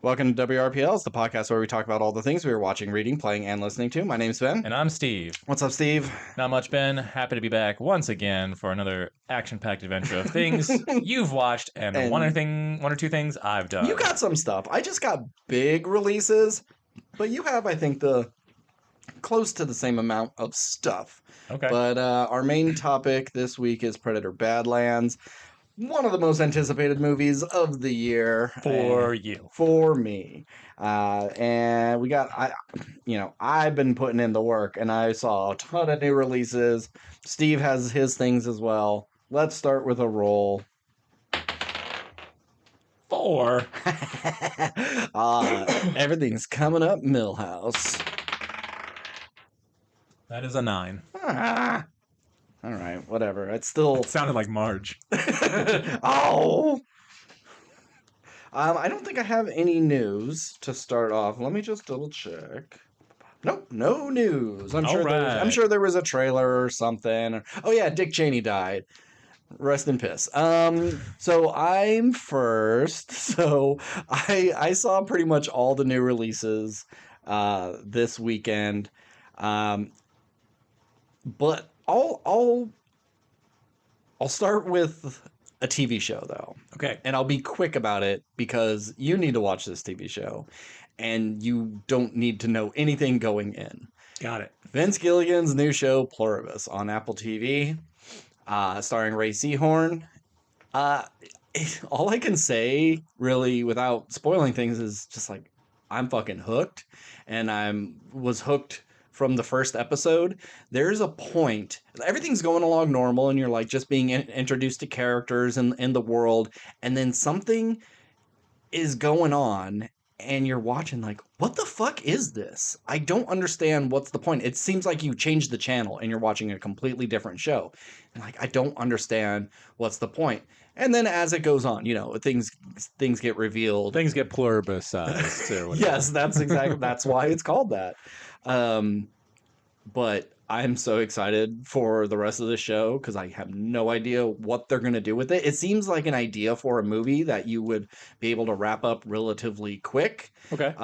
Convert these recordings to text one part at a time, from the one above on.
Welcome to WRPL. It's the podcast where we talk about all the things we were watching, reading, playing, and listening to. My name's Ben. And I'm Steve. What's up, Steve? Not much, Ben. Happy to be back once again for another action-packed adventure of things you've watched and one or two things I've done. You got some stuff. I just got big releases, but you have, I think, the close to the same amount of stuff. Okay. But our main topic this week is Predator Badlands. One of the most anticipated movies of the year for me, and we got I've been putting in the work, and I saw a ton of new releases. Steve has his things as well. Let's start with a roll. 4. Everything's coming up, Millhouse. That is a 9. All right, whatever. It sounded like Marge. Oh! I don't think I have any news to start off. Let me just double check. Nope, no news. I'm sure there was a trailer or something. Oh yeah, Dick Cheney died. Rest in piss. So I'm first. So I saw pretty much all the new releases this weekend. But I'll start with a TV show, though. Okay. And I'll be quick about it because you need to watch this TV show, and you don't need to know anything going in. Got it. Vince Gilligan's new show, Pluribus, on Apple TV, starring Ray Seahorn. All I can say, really, without spoiling things, is just like, I'm fucking hooked, and was hooked from the first episode. There's a point, everything's going along normal, and you're like just being introduced to characters in the world, and then something is going on, and you're watching like, what the fuck is this? I don't understand what's the point. It seems like you changed the channel and you're watching a completely different show. And like, I don't understand what's the point. And then as it goes on, things get revealed. Things get pluribus sized too. Yes, that's why it's called that. But I'm so excited for the rest of the show because I have no idea what they're going to do with it. It seems like an idea for a movie that you would be able to wrap up relatively quick. Okay.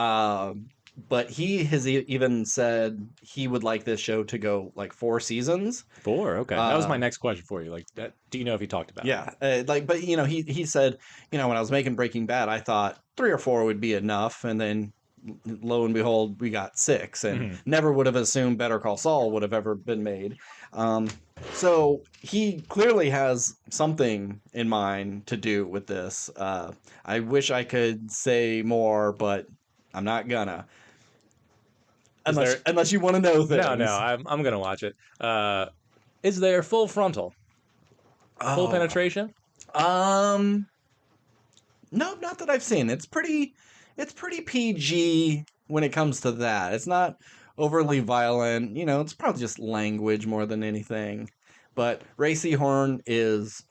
But he has even said he would like this show to go like 4 seasons. 4, okay. That was my next question for you. Like, do you know if he talked about it? Yeah. But he said, when I was making Breaking Bad, I thought 3 or 4 would be enough, and then lo and behold, we got 6, and never would have assumed Better Call Saul would have ever been made. So he clearly has something in mind to do with this. I wish I could say more, but I'm not gonna. Unless you want to know things. No, I'm gonna watch it. Is there full frontal? Full penetration? No, not that I've seen. It's pretty PG when it comes to that. It's not overly violent. It's probably just language more than anything. But Ray Seahorn is,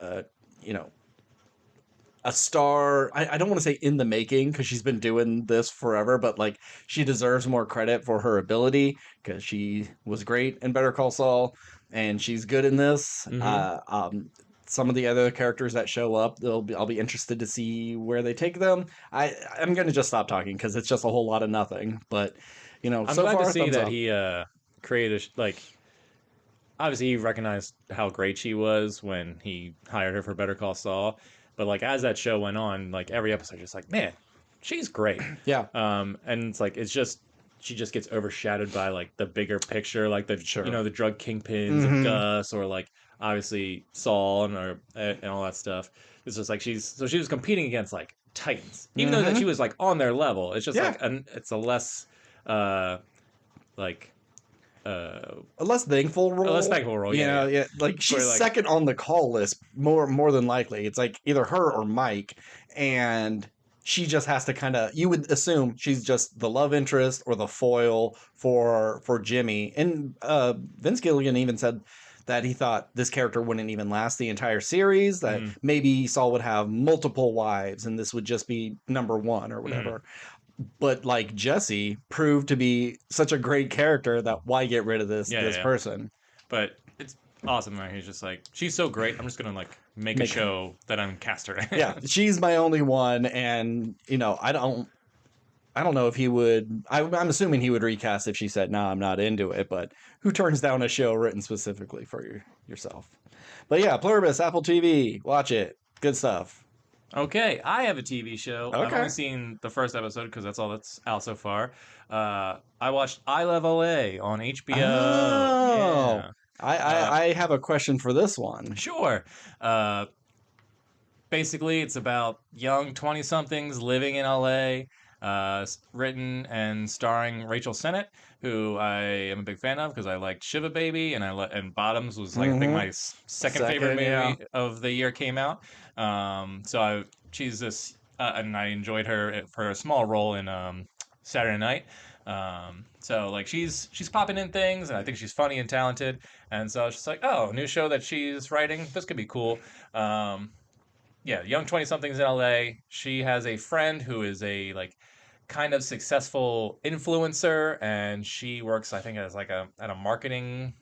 a star. I don't want to say in the making because she's been doing this forever, but like she deserves more credit for her ability because she was great in Better Call Saul, and she's good in this. Some of the other characters that show up, I'll be interested to see where they take them. I'm going to just stop talking because it's just a whole lot of nothing. But I'm glad to see that he created obviously he recognized how great she was when he hired her for Better Call Saul. But like as that show went on, like every episode, just like, man, she's great. Yeah. And it's like she just gets overshadowed by like the bigger picture, like the the drug kingpins of Gus, or like obviously Saul and all that stuff. It's just like she was competing against like titans, even though that she was like on their level. It's just like it's a less a less thankful role. A less thankful role, yeah. Like she's second on the call list more than likely. It's like either her or Mike, and she just has to kind of, you would assume she's just the love interest or the foil for Jimmy. And Vince Gilligan even said that he thought this character wouldn't even last the entire series, that maybe Saul would have multiple wives and this would just be number 1 or whatever. But like Jesse proved to be such a great character that why get rid of this person? But it's awesome. Right? He's just like, she's so great. I'm just gonna like make a show that I'm cast her. Yeah, she's my only one, and I don't. I don't know if he would. I'm assuming he would recast if she said, "No, I'm not into it." But who turns down a show written specifically for yourself? But yeah, Pluribus, Apple TV, watch it. Good stuff. Okay, I have a TV show. I've Okay. only seen the first episode because that's all that's out so far. I watched I Love L.A. on HBO. Oh, Yeah. I, Uh, I I have a question for this one. sure. Uh, Basically, it's about young 20 somethings living in LA, written and starring Rachel Sennett, who I am a big fan of because I liked Shiva Baby and Bottoms was like I think Mm-hmm. my second favorite Second, yeah. movie of the year came out. She's this, and I enjoyed her for a small role in Saturday Night. So like she's popping in things, and I think she's funny and talented. And so I was just like, oh, new show that she's writing. This could be cool. Um, yeah, young 20 somethings in LA. She has a friend who is a like kind of successful influencer, and she works I think as like a at a marketing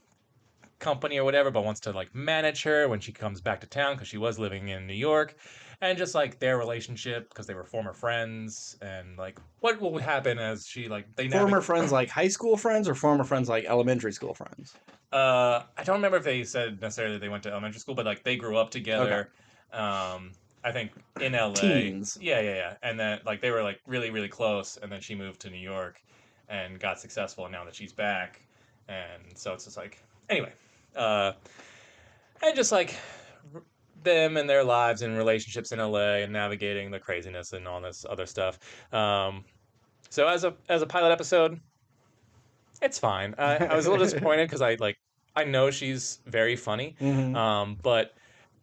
company or whatever, but wants to like manage her when she comes back to town because she was living in New York. And just like their relationship because they were former friends, and like what will happen as she like they Former navigate. friends like high school friends or former friends like elementary school friends? I don't remember if they said necessarily they went to elementary school, but like they grew up Okay. together. I think in LA. Teens. Yeah, yeah, yeah. And then like they were like really, really close, and then she moved to New York and got successful, and now that she's back, and so it's just like anyway, uh, and just like them and their lives and relationships in LA and navigating the craziness and all this other stuff. Um, so as a pilot episode, it's fine. I was a little disappointed because I know she's very funny, Hmm. but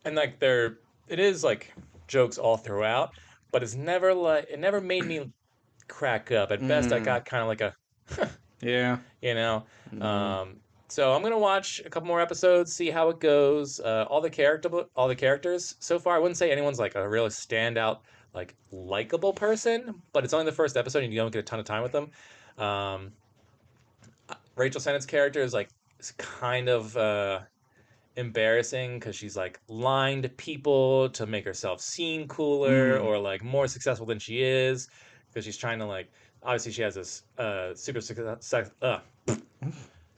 and like there it is like jokes all throughout, but it's never like it never made me crack up. At best, I Mm. got kind of like a Yeah. you know. Mm. Um, so I'm gonna watch a couple more episodes, see how it goes. All the characters so far, I wouldn't say anyone's like a real standout, like likable person, but it's only the first episode, and you don't get a ton of time with them. Um, Rachel Sennett's character is kind of embarrassing because she's like lying to people to make herself seem cooler Mm. or like more successful than she is because she's trying to like obviously she has this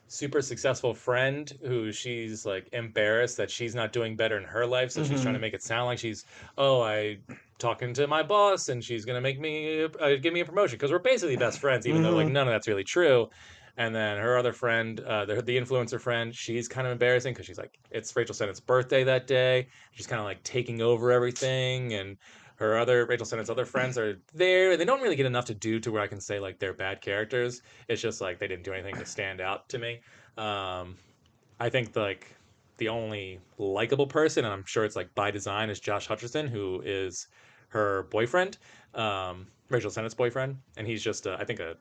super successful friend who she's like embarrassed that she's not doing better in her life, so she's trying to Hmm. make it sound like she's I talking to my boss and she's gonna make me give me a promotion because we're basically best friends, even though like Hmm. none of that's really true. And then her other friend, the influencer friend, she's kind of embarrassing because she's like, it's Rachel Sennett's birthday that day. She's kind of like taking over everything, and Rachel Sennett's other friends are there. They don't really get enough to do to where I can say like they're bad characters. It's just like they didn't do anything to stand out to me. Um, I think like the only likable person, and I'm sure it's like by design, is Josh Hutcherson, who is her boyfriend, Rachel Sennett's boyfriend, and he's just I think a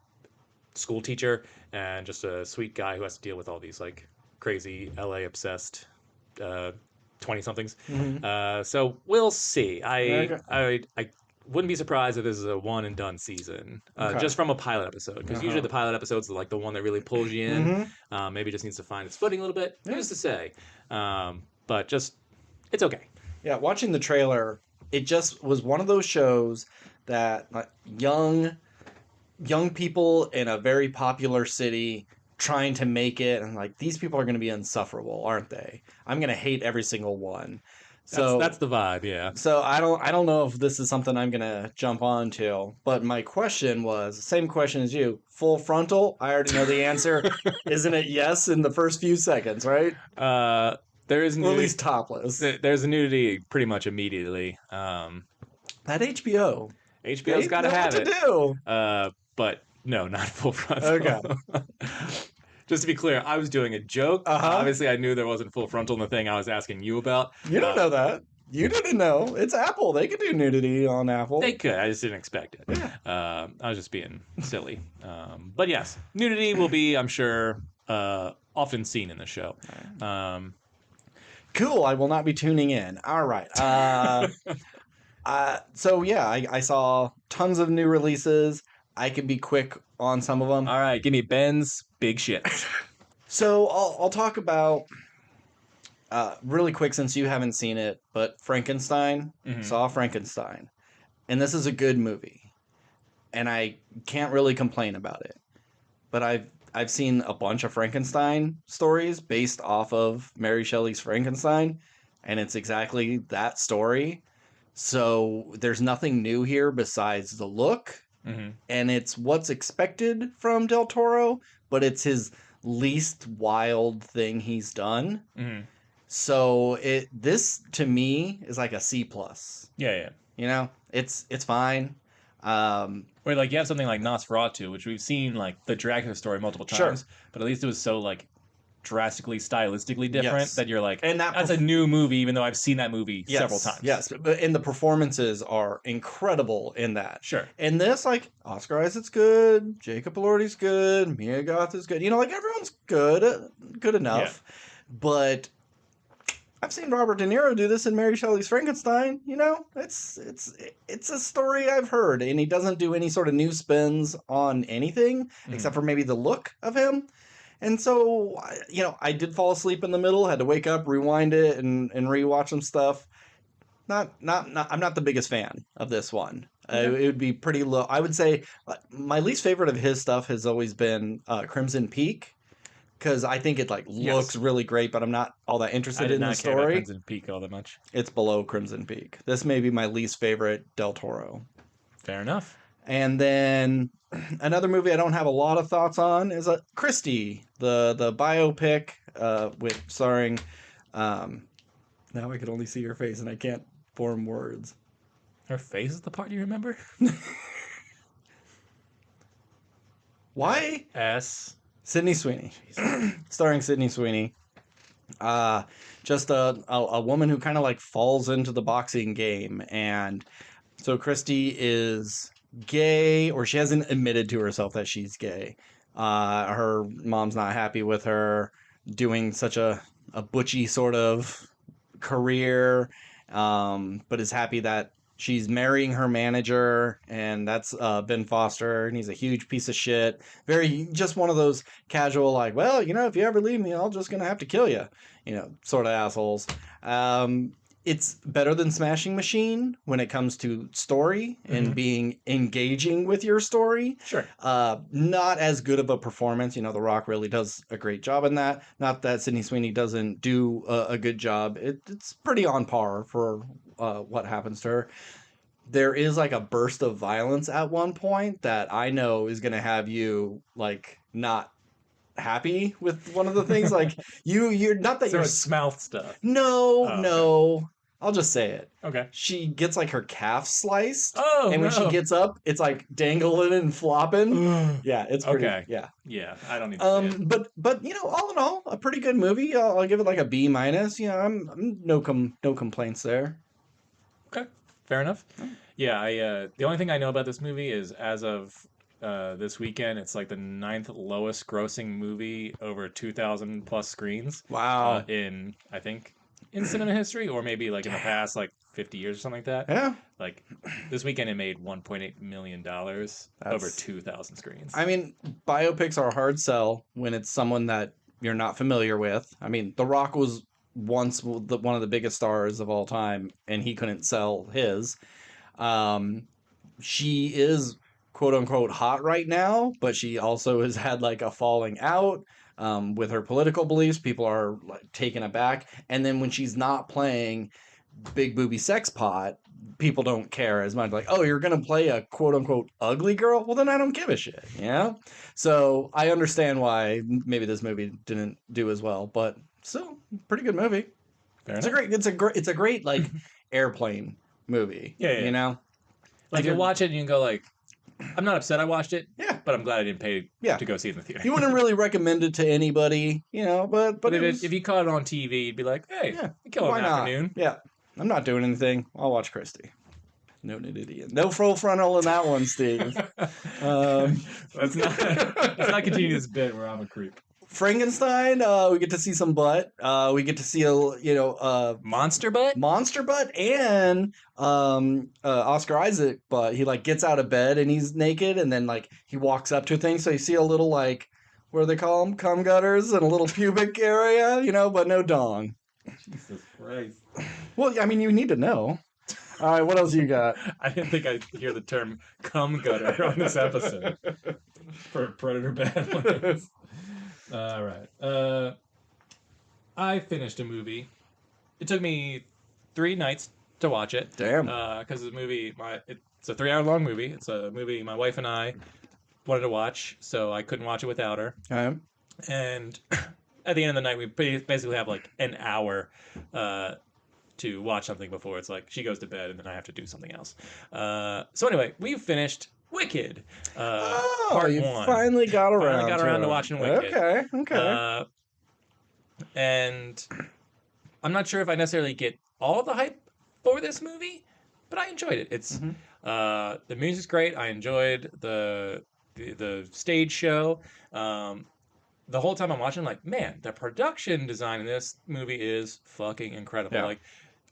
school teacher and just a sweet guy who has to deal with all these like crazy LA obsessed 20 somethings. Hmm. So we'll see. Okay. I wouldn't be surprised if this is a one and done season, Okay. just from a pilot episode, because usually Uh-huh. the pilot episodes are like the one that really pulls you in. Hmm. Maybe just needs to find its footing a little bit. Yeah. Who's to say? But just it's okay. Yeah. Watching the trailer, it just was one of those shows that like young people in a very popular city trying to make it, and like these people are going to be insufferable, aren't they? I'm going to hate every single one. That's So the vibe. Yeah. so I don't know if this is something I'm going to jump onto, but my question was same question as you. Full frontal? I already know the answer. Isn't it yes in the first few seconds, right? uh, there is Or at nudity. least topless. There's a nudity pretty much immediately. That HBO. HBO's They got to know what have to it. do. But no, not full Okay. frontal. Just to be clear, I was doing a joke. Uh-huh. Obviously, I knew there wasn't full frontal in the thing I was asking you about. You don't know that. You didn't know. It's Apple. They could do nudity on Apple. They could. I just didn't expect it. Yeah. I was just being silly. But yes, nudity will be, I'm sure, often seen in the show. Cool. I will not be tuning in. All right. So yeah, I saw tons of new releases. I can be quick on some of them. All right, give me Ben's big shit. So I'll talk about really quick since you haven't seen it, but Frankenstein. Mhm. Saw Frankenstein, and this is a good movie. and I can't really complain about it. But I've seen a bunch of Frankenstein stories based off of Mary Shelley's Frankenstein, and it's exactly that story. So there's nothing new here besides the look, and it's what's expected from Del Toro, but it's his least wild thing he's done. So this to me is like a C plus. Yeah. You know, it's fine. Where like you have something like Nosferatu, which we've seen like the Dracula story multiple times, but at least it was so like drastically stylistically different that you're like, and that's a new movie, even though I've seen that movie several times. Yes, and the performances are incredible in that. Sure. And this, like, Oscar Isaac's good, Jacob Elordi's good, Mia Goth is good. You know, like, everyone's good enough. Yeah. But I've seen Robert De Niro do this in Mary Shelley's Frankenstein. You know, it's a story I've heard, and he doesn't do any sort of new spins on anything except for maybe the look of him. And so, you know, I did fall asleep in the middle, had to wake up, rewind it, and rewatch some stuff. I'm not the biggest fan of this one. It would be pretty low. I would say my least favorite of his stuff has always been Crimson Peak, because I think it looks really great, but I'm not all that interested in the story. I did not care about Crimson Peak all that much. It's below Crimson Peak. This may be my least favorite Del Toro. Fair enough. And then another movie I don't have a lot of thoughts on is Christy, the biopic starring. Now I can only see her face and I can't form words. Her face is the part you remember? Why? Sydney Sweeney. Starring Sydney Sweeney. Just a woman who kind of falls into the boxing game. And so Christy is gay, or she hasn't admitted to herself that she's gay. Her mom's not happy with her doing such a butchy sort of career, but is happy that she's marrying her manager, and that's Ben Foster, and he's a huge piece of shit. Very just one of those casual, well, you know, if you ever leave me, I'm just gonna have to kill you, you know, sort of assholes. It's better than Smashing Machine when it comes to story and being engaging with your story. Sure. Not as good of a performance. You know, The Rock really does a great job in that. Not that Sydney Sweeney doesn't do a good job. It's pretty on par for what happens to her. There is a burst of violence at one point that I know is going to have you not happy with one of the things. You're not that so you're it's mouth stuff. No. Okay. I'll just say it. Okay. She gets her calf sliced. Oh, and when she gets up, it's dangling and flopping. Yeah, it's pretty. Okay. Yeah. Yeah, I don't need to see it. But you know, all in all, a pretty good movie. I'll give it a B-. You know, I'm no complaints there. Okay, fair enough. Yeah, the only thing I know about this movie is as of this weekend, it's the 9th lowest grossing movie over 2,000 plus screens. Wow. In I think in cinema history, or maybe in the past 50 years or something like that. Yeah. This weekend it made $1.8 million over 2,000 screens. I mean, biopics are a hard sell when it's someone that you're not familiar with. I mean, The Rock was once one of the biggest stars of all time, and he couldn't sell his. She is quote unquote hot right now, but she also has had a falling out with her political beliefs. People are taken aback, and then when she's not playing big booby sex pot, people don't care as much. Oh, you're gonna play a quote unquote ugly girl? Well, then I don't give a shit. Yeah. So I understand why maybe this movie didn't do as well, but still pretty good movie. It's a great airplane movie. Yeah. You know, you watch it and you can go I'm not upset I watched it. Yeah. But I'm glad I didn't pay to go see it in the theater. You wouldn't really recommend it to anybody, you know, but if you caught it on TV, you'd be like, hey, kill it an afternoon. Yeah. I'm not doing anything. I'll watch Christy. No nudity. No full frontal in that one, Steve. Let's not continue this bit where I'm a creep. Frankenstein, we get to see some butt. We get to see monster butt, and Oscar Isaac butt. He gets out of bed and he's naked, and then he walks up to things. So you see a little what do they call them? Cum gutters and a little pubic area, you know, but no dong. Jesus Christ. Well, I mean, you need to know. All right, what else you got? I didn't think I'd hear the term cum gutter on this episode for Predator Badlands. All right. I finished a movie. It took me 3 nights to watch it. Damn. Because the movie, it's a 3-hour long movie. It's a movie my wife and I wanted to watch, so I couldn't watch it without her. Okay. And at the end of the night, we basically have like an hour to watch something before it's like she goes to bed and then I have to do something else. So anyway, we finished Wicked. Part you 1. finally got around. Finally got around to watching Wicked. Okay. And I'm not sure if I necessarily get all the hype for this movie, but I enjoyed it. It's the music's great. I enjoyed the stage show. The whole time I'm watching, like, man, the production design in this movie is fucking incredible. Yeah. Like,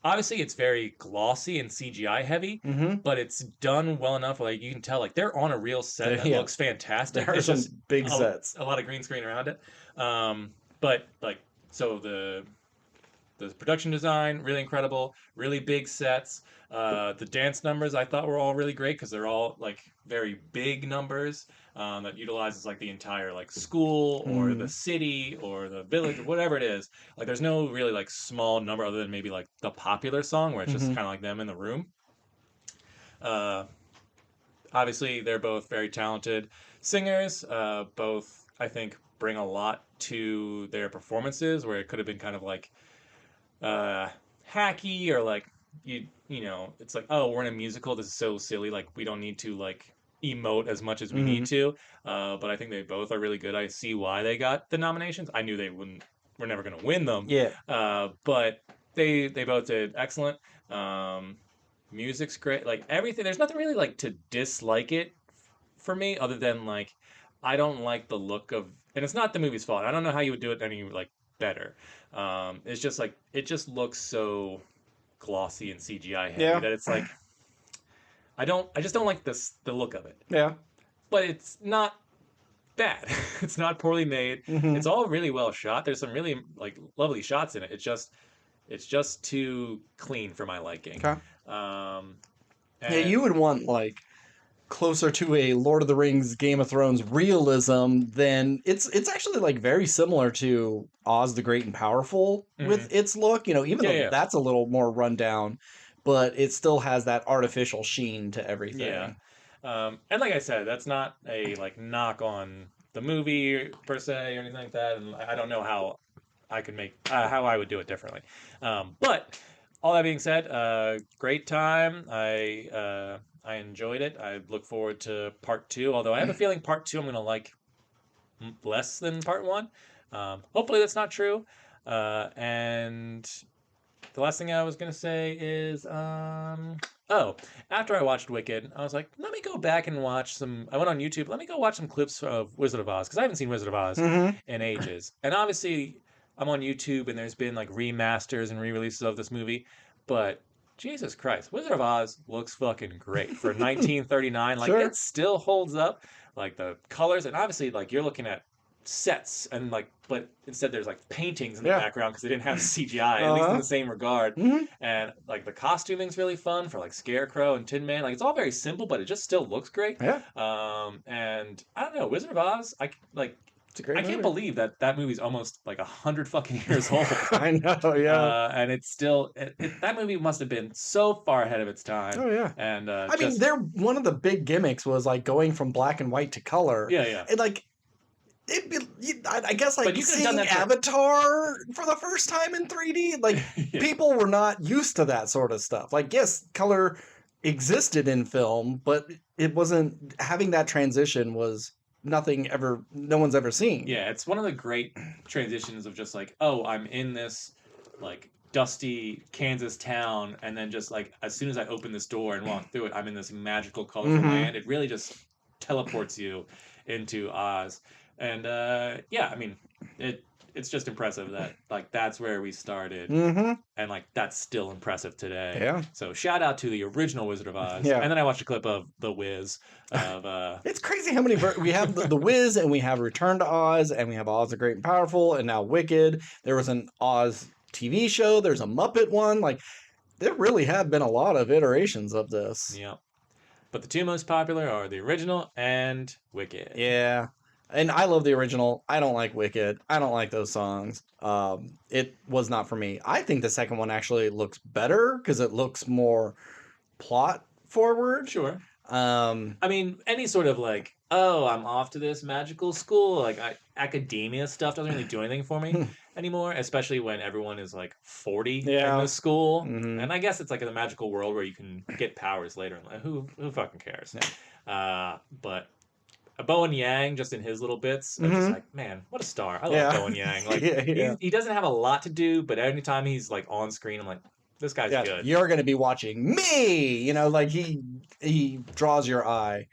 obviously it's very glossy and CGI heavy, but it's done well enough. Like, you can tell, like, they're on a real set that looks fantastic. There are some big sets. A lot of green screen around it. But like, so the production design, really incredible, really big sets. The dance numbers I thought were all really great because they're all like very big numbers that utilizes like the entire like school or the city or the village or whatever it is. Like there's no really like small number other than maybe like the popular song where it's just kind of like them in the room. Obviously, they're both very talented singers. Both, I think, bring a lot to their performances where it could have been kind of like hacky or like you know it's like, oh, we're in a musical, this is so silly, like we don't need to like emote as much as we need to, but I think they both are really good. I see why they got the nominations. I knew we're never going to win them, but they both did excellent. Music's great, like everything, there's nothing really like to dislike it for me other than like I don't like the look of, and it's not the movie's fault, I don't know how you would do it any like better. It's just like it just looks so glossy and CGI heavy that it's like I just don't like the look of it. Yeah. But it's not bad. It's not poorly made. It's all really well shot. There's some really like lovely shots in it. It's just too clean for my liking. Okay. Yeah, you would want like closer to a Lord of the Rings, Game of Thrones realism than it's actually like very similar to Oz the Great and Powerful with its look, you know, even though that's a little more rundown, but it still has that artificial sheen to everything. Yeah. And like I said, that's not a like knock on the movie per se or anything like that, and I don't know how I could make how I would do it differently. But all that being said, great time. I enjoyed it. I look forward to part 2, although I have a feeling part 2 I'm going to like less than part 1. Hopefully that's not true. And the last thing I was going to say is, after I watched Wicked, I was like, let me go back and watch I went on YouTube, let me go watch some clips of Wizard of Oz, because I haven't seen Wizard of Oz in ages. And obviously, I'm on YouTube, and there's been like remasters and re-releases of this movie, but Jesus Christ, Wizard of Oz looks fucking great for 1939. Like it still holds up. Like the colors, and obviously, like you're looking at sets, and like, but instead there's like paintings in the background because they didn't have CGI, at least in the same regard. And like the costuming's really fun for like Scarecrow and Tin Man. Like it's all very simple, but it just still looks great. Yeah. And I don't know, Wizard of Oz, I can't believe that movie's almost like 100 fucking years old. I know, yeah. And it's still that movie must have been so far ahead of its time. Oh yeah. And I mean, one of the big gimmicks was like going from black and white to color. Yeah. And like, I guess like seeing Avatar for the first time in 3D, like people were not used to that sort of stuff. Like, yes, color existed in film, but it wasn't, having that transition was no one's ever seen. Yeah, it's one of the great transitions of just like, oh, I'm in this like dusty Kansas town, and then just like as soon as I open this door and walk through it, I'm in this magical, colorful land. It really just teleports you into Oz. And yeah, I mean, it's just impressive that like that's where we started, and like that's still impressive today. Yeah. So shout out to the original Wizard of Oz. Yeah. And then I watched a clip of The Wiz. It's crazy how many we have the Wiz, and we have Return to Oz, and we have Oz the Great and Powerful, and now Wicked. There was an Oz TV show. There's a Muppet one. Like there really have been a lot of iterations of this. Yeah. But the two most popular are the original and Wicked. Yeah. And I love the original. I don't like Wicked. I don't like those songs. It was not for me. I think the second one actually looks better because it looks more plot forward. Sure. Um, I mean, any sort of like, oh, I'm off to this magical school. Like, academia stuff doesn't really do anything for me anymore, especially when everyone is like 40 in this school. Mhm. And I guess it's like in a magical world where you can get powers later. Like, who fucking cares? Yeah. But Bowen Yang, just in his little bits, I'm just like, man, what a star! I love Bowen Yang. Like, he doesn't have a lot to do, but anytime he's like on screen, I'm like, this guy's good. You're going to be watching me. You know, like he draws your eye.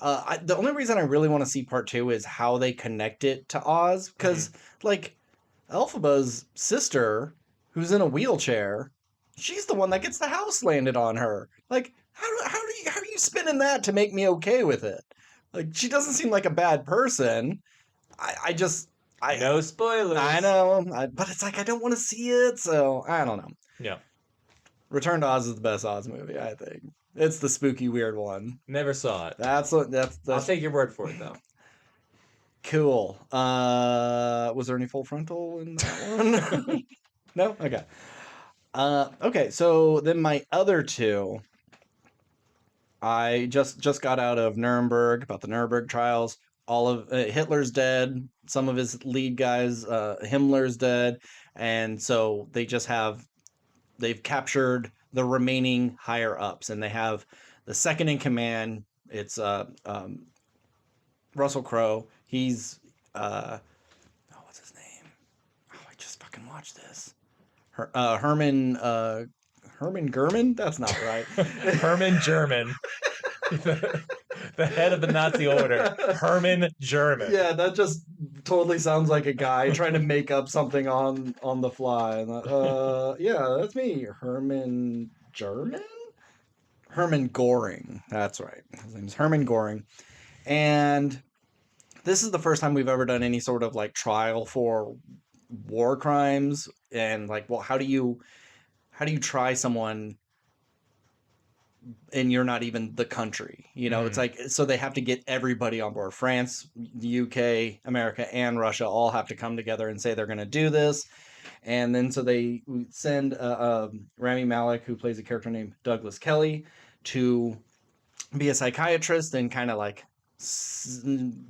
The only reason I really want to see part 2 is how they connect it to Oz, because like Elphaba's sister, who's in a wheelchair, she's the one that gets the house landed on her. Like, how are you spinning that to make me okay with it? Like, she doesn't seem like a bad person. I no spoilers. I know, but it's like I don't want to see it, so I don't know. Yeah. Return to Oz is the best Oz movie, I think. It's the spooky, weird one. Never saw it. That's I'll take your word for it, though. Cool. Was there any full frontal in that one? No? Okay. Okay, so then my other two, I just got out of Nuremberg, about the Nuremberg trials. All of Hitler's dead. Some of his lead guys, Himmler's dead. And so they've captured the remaining higher ups, and they have the second in command. It's Russell Crowe. He's what's his name? Oh, I just fucking watched this. Herman German? That's not right. Herman German. The head of the Nazi order. Herman German. Yeah, that just totally sounds like a guy trying to make up something on the fly. Yeah, that's me. Herman German? Herman Goring. That's right. His name's Herman Goring. And this is the first time we've ever done any sort of like trial for war crimes, and like, well, how do you try someone and you're not even the country, you know? It's like, so they have to get everybody on board. France, the UK, America, and Russia all have to come together and say they're going to do this. And then so they send Rami Malek, who plays a character named Douglas Kelly, to be a psychiatrist and kind of like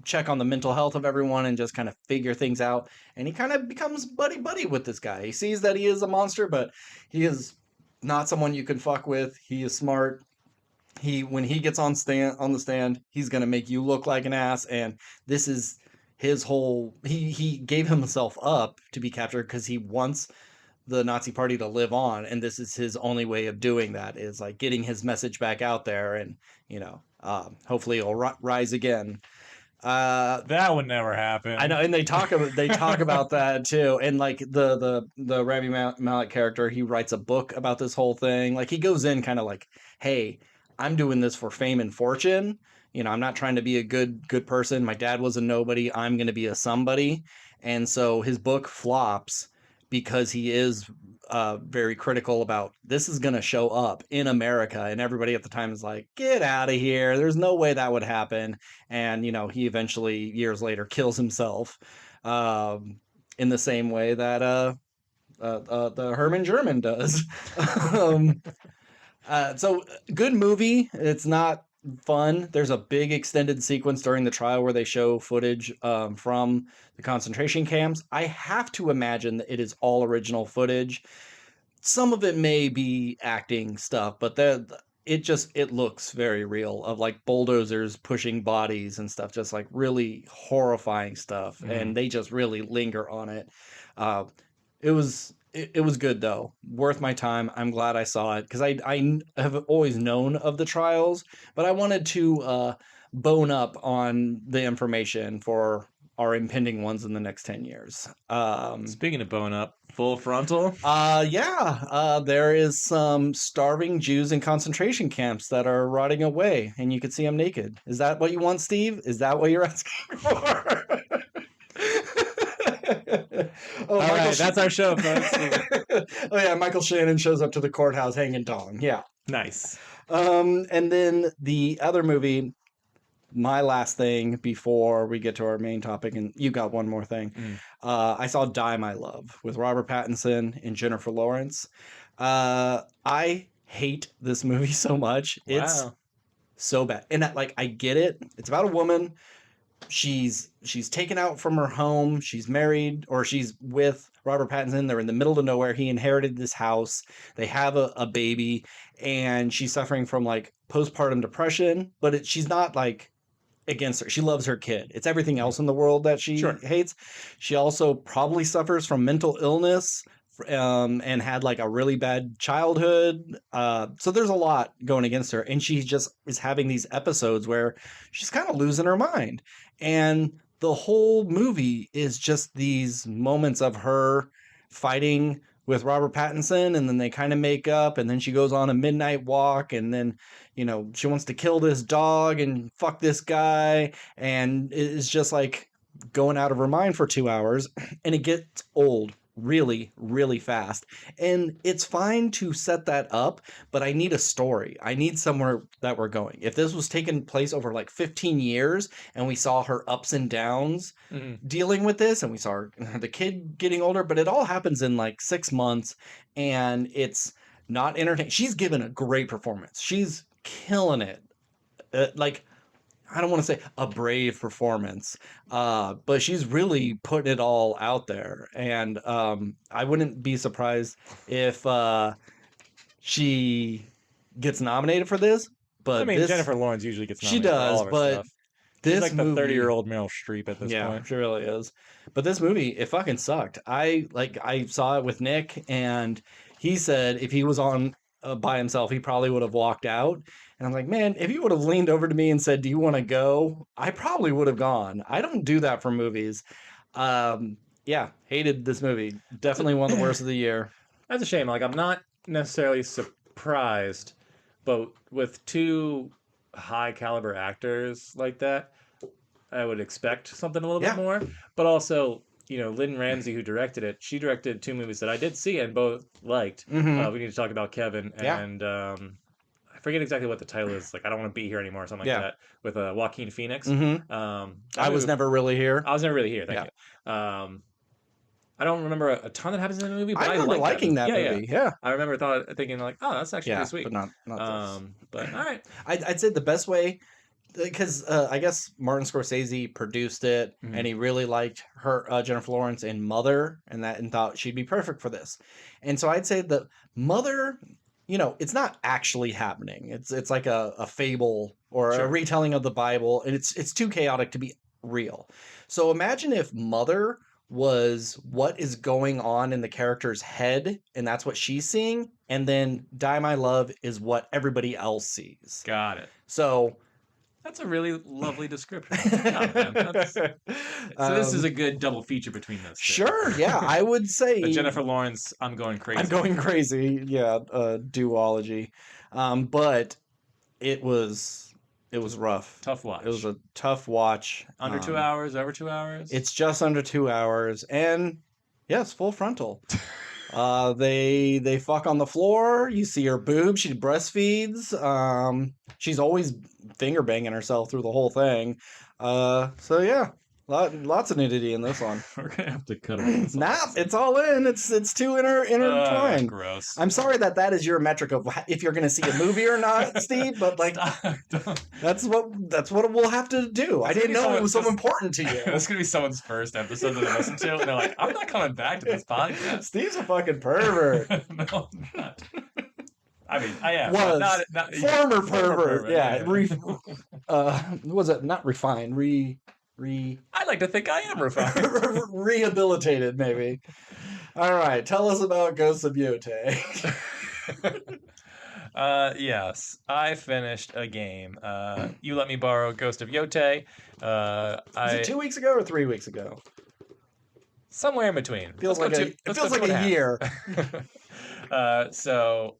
check on the mental health of everyone and just kind of figure things out. And he kind of becomes buddy with this guy. He sees that he is a monster, but he is not someone you can fuck with. He is smart. When he gets on the stand, he's gonna make you look like an ass. And this is his whole. He gave himself up to be captured because he wants the Nazi Party to live on, and this is his only way of doing that, is like getting his message back out there, and hopefully he'll rise again. That would never happen. I know, and they talk about that too. And like the Rami Malek character, he writes a book about this whole thing. Like, he goes in kind of like, hey, I'm doing this for fame and fortune. I'm not trying to be a good person. My dad was a nobody. I'm going to be a somebody. And so his book flops because he is very critical about, this is going to show up in America. And everybody at the time is like, get out of here. There's no way that would happen. And, he eventually, years later, kills himself in the same way that the Herman German does. So good movie. It's not fun. There's a big extended sequence during the trial where they show footage from the concentration camps. I have to imagine that it is all original footage. Some of it may be acting stuff, but it looks very real, of like bulldozers pushing bodies and stuff, just like really horrifying stuff. And they just really linger on it. It was good, though. Worth my time. I'm glad I saw it, because I have always known of the trials, but I wanted to bone up on the information for our impending ones in the next 10 years. Speaking of bone up, full frontal? There is some starving Jews in concentration camps that are rotting away, and you can see them naked. Is that what you want, Steve? Is that what you're asking for? Oh, All right, that's our show, folks. Oh yeah, Michael Shannon shows up to the courthouse hanging dong. Yeah. Nice. And then the other movie, my last thing before we get to our main topic, and you got one more thing. I saw Die My Love with Robert Pattinson and Jennifer Lawrence. I hate this movie so much. It's Wow. so bad. And like I get it. It's about a woman. She's taken out from her home. She's married, or she's with Robert Pattinson. They're in the middle of nowhere. He inherited this house. They have a baby, and she's suffering from like postpartum depression, but she's not like against her. She loves her kid. It's everything else in the world that she hates. She also probably suffers from mental illness, and had like a really bad childhood. So there's a lot going against her, and she just is having these episodes where she's kind of losing her mind. And the whole movie is just these moments of her fighting with Robert Pattinson, and then they kind of make up, and then she goes on a midnight walk, and then, she wants to kill this dog and fuck this guy, and it's just like going out of her mind for 2 hours, and it gets old really, really fast. And it's fine to set that up, but I need a story. I need somewhere that we're going. If this was taking place over like 15 years and we saw her ups and downs dealing with this, and we saw the kid getting older, but it all happens in like 6 months, and it's not entertaining. She's given a great performance. She's killing it. Like, I don't want to say a brave performance, but she's really putting it all out there. And I wouldn't be surprised if she gets nominated for this. But Jennifer Lawrence usually gets nominated. She does, for all of her but stuff. this She's like movie, the 30-year-old Meryl Streep at this point. She really is. But this movie, it fucking sucked. I saw it with Nick, and he said if he was on by himself, he probably would have walked out. And I'm like, man, if you would have leaned over to me and said, do you want to go? I probably would have gone. I don't do that for movies. Yeah, hated this movie. Definitely one of the worst of the year. That's a shame. Like, I'm not necessarily surprised, but with two high caliber actors like that, I would expect something a little bit more. But also, Lynn Ramsey, who directed it, she directed 2 movies that I did see and both liked. We need to talk about Kevin and I forget exactly what the title is. Like, I don't want to be here anymore, or something like that. With Joaquin Phoenix. I was never really here. I was never really here. Thank you. I don't remember a ton that happens in the movie, but I remember liking that movie. Yeah. I remember thinking like, oh, that's actually pretty sweet. But not this. But all right. I'd say the best way, because I guess Martin Scorsese produced it, and he really liked her, Jennifer Lawrence, in Mother, and thought she'd be perfect for this. And so I'd say the Mother, it's not actually happening. It's like a fable or a retelling of the Bible, and it's too chaotic to be real. So imagine if Mother was what is going on in the character's head, and that's what she's seeing, and then Die My Love is what everybody else sees. Got it. So that's a really lovely description. So this is a good double feature between those two. Sure, yeah, I would say the Jennifer Lawrence, I'm going crazy. Duology. But it was rough. Tough watch. It was a tough watch. Under 2 hours, over 2 hours? It's just under 2 hours. And yes, full frontal. They fuck on the floor. You see her boob. She breastfeeds. She's always finger banging herself through the whole thing. So yeah. Lots of nudity in this one. We're gonna have to cut it. It's all in. It's too intertwined. Gross. I'm sorry that is your metric of if you're gonna see a movie or not, Steve. But like, that's what we'll have to do. I didn't know it was so important to you. This is gonna be someone's first episode that they listen to, and they're like, "I'm not coming back to this podcast." Steve's a fucking pervert. No, I'm not. I mean, I am. Not former pervert. Yeah. Was it not refined? I like to think I am refined. Rehabilitated, maybe. All right, tell us about Ghosts of Yotei. Yes, I finished a game. You let me borrow Ghost of Yotei. Was it 2 weeks ago or 3 weeks ago? Somewhere in between. It feels like a year. So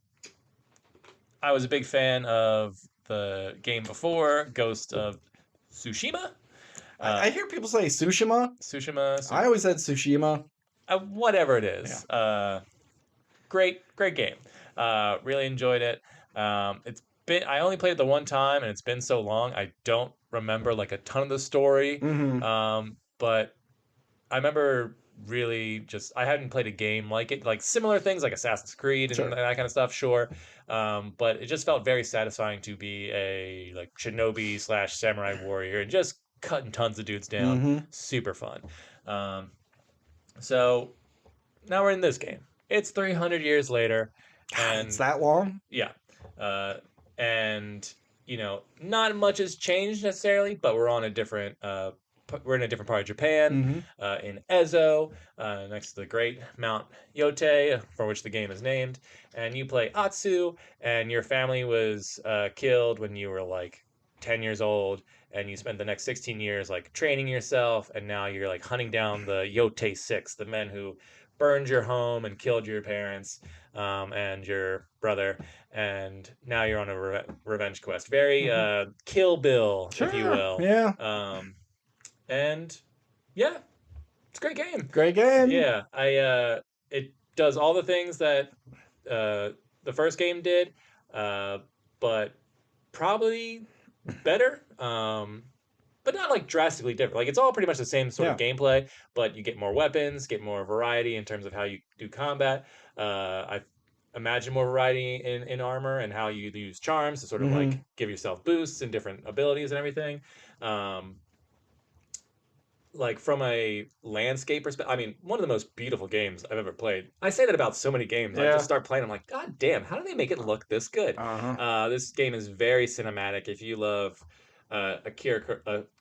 I was a big fan of the game before, Ghost of Tsushima. I hear people say Tsushima. Tsushima. I always said Tsushima. whatever it is. Great game. Really enjoyed it. I only played it the one time, and it's been so long. I don't remember like a ton of the story. But I remember really just I hadn't played a game like it, like similar things like Assassin's Creed and that kind of stuff. Sure, but it just felt very satisfying to be a like shinobi / samurai warrior and just cutting tons of dudes down. Super fun. So now we're in this game. It's 300 years later, and it's that long. Yeah, and not much has changed necessarily, but we're on a different. We're in a different part of Japan, in Ezo, next to the great Mount Yotei, for which the game is named. And you play Atsu, and your family was killed when you were like 10 years old, and you spent the next 16 years like training yourself, and now you're like hunting down the Yotei Six, the men who burned your home and killed your parents and your brother, and now you're on a revenge quest. Very Kill Bill, if you will. Yeah. And yeah, it's a great game. Great game. Yeah, it does all the things that the first game did, but probably better. But not like drastically different. Like it's all pretty much the same sort of gameplay, but you get more weapons, get more variety in terms of how you do combat. I imagine more variety in armor and how you use charms to sort of like give yourself boosts and different abilities and everything. Like from a landscape perspective, I mean, one of the most beautiful games I've ever played. I say that about so many games. I just start playing, I'm like, God damn, how do they make it look this good? This game is very cinematic. If you love Akira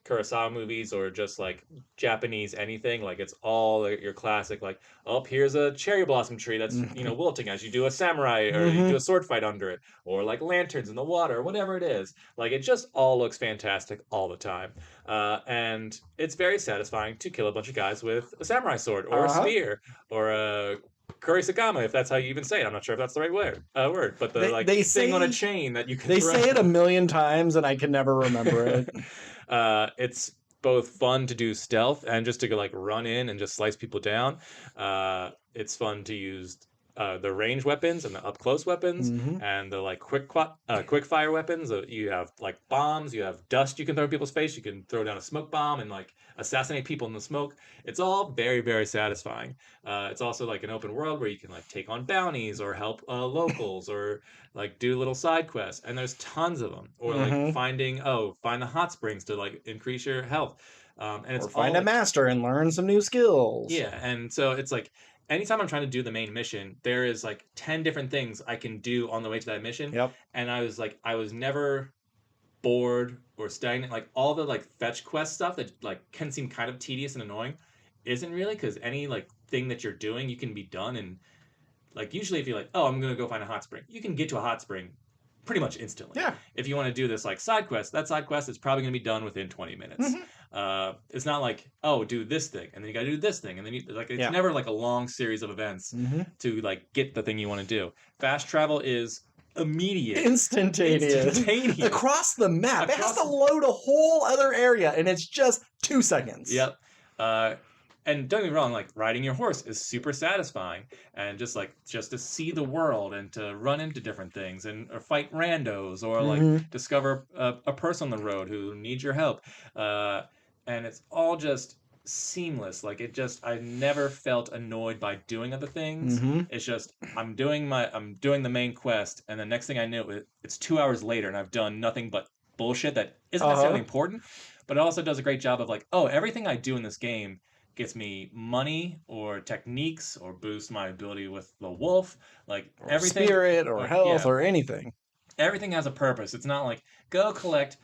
Kurosawa movies or just like Japanese anything, like it's all your classic, like, oh, here's a cherry blossom tree that's wilting as you do a samurai or you do a sword fight under it, or like lanterns in the water, whatever it is. Like it just all looks fantastic all the time, and it's very satisfying to kill a bunch of guys with a samurai sword or a spear or a Kurisagama, if that's how you even say it. I'm not sure if that's the right word, but the they thing on a chain that you can They say it a million times and I can never remember it. It's both fun to do stealth and just to go like run in and just slice people down. It's fun to use the range weapons and the up close weapons and the like quick fire weapons. You have like bombs, you have dust you can throw in people's face, you can throw down a smoke bomb and like assassinate people in the smoke. It's all very, very satisfying. It's also like an open world where you can like take on bounties or help locals or like do little side quests, and there's tons of them. Or like find the hot springs to like increase your health. And it's or find a master and learn some new skills. Yeah, and so it's like anytime I'm trying to do the main mission, there is like 10 different things I can do on the way to that mission. And I was never bored or stagnant. Like all the like fetch quest stuff that like can seem kind of tedious and annoying isn't really, because any like thing that you're doing, you can be done. And like usually if you're like, oh, I'm gonna go find a hot spring, you can get to a hot spring pretty much instantly. If you want to do this like side quest, that side quest is probably gonna be done within 20 minutes. It's not like, oh, do this thing and then you gotta do this thing and then it's never like a long series of events to like get the thing you want to do. Fast travel is immediate, instantaneous across the map. It has to load a whole other area and it's just 2 seconds. And don't get me wrong, like riding your horse is super satisfying, and just to see the world and to run into different things and or fight randos or like discover a person on the road who needs your help, and it's all just seamless. Like I never felt annoyed by doing other things. It's just I'm doing the main quest, and the next thing I knew, it's 2 hours later, and I've done nothing but bullshit that isn't necessarily important, but it also does a great job of like, oh, everything I do in this game gets me money or techniques or boost my ability with the wolf, like or everything, spirit or health or anything. Everything has a purpose. It's not like go collect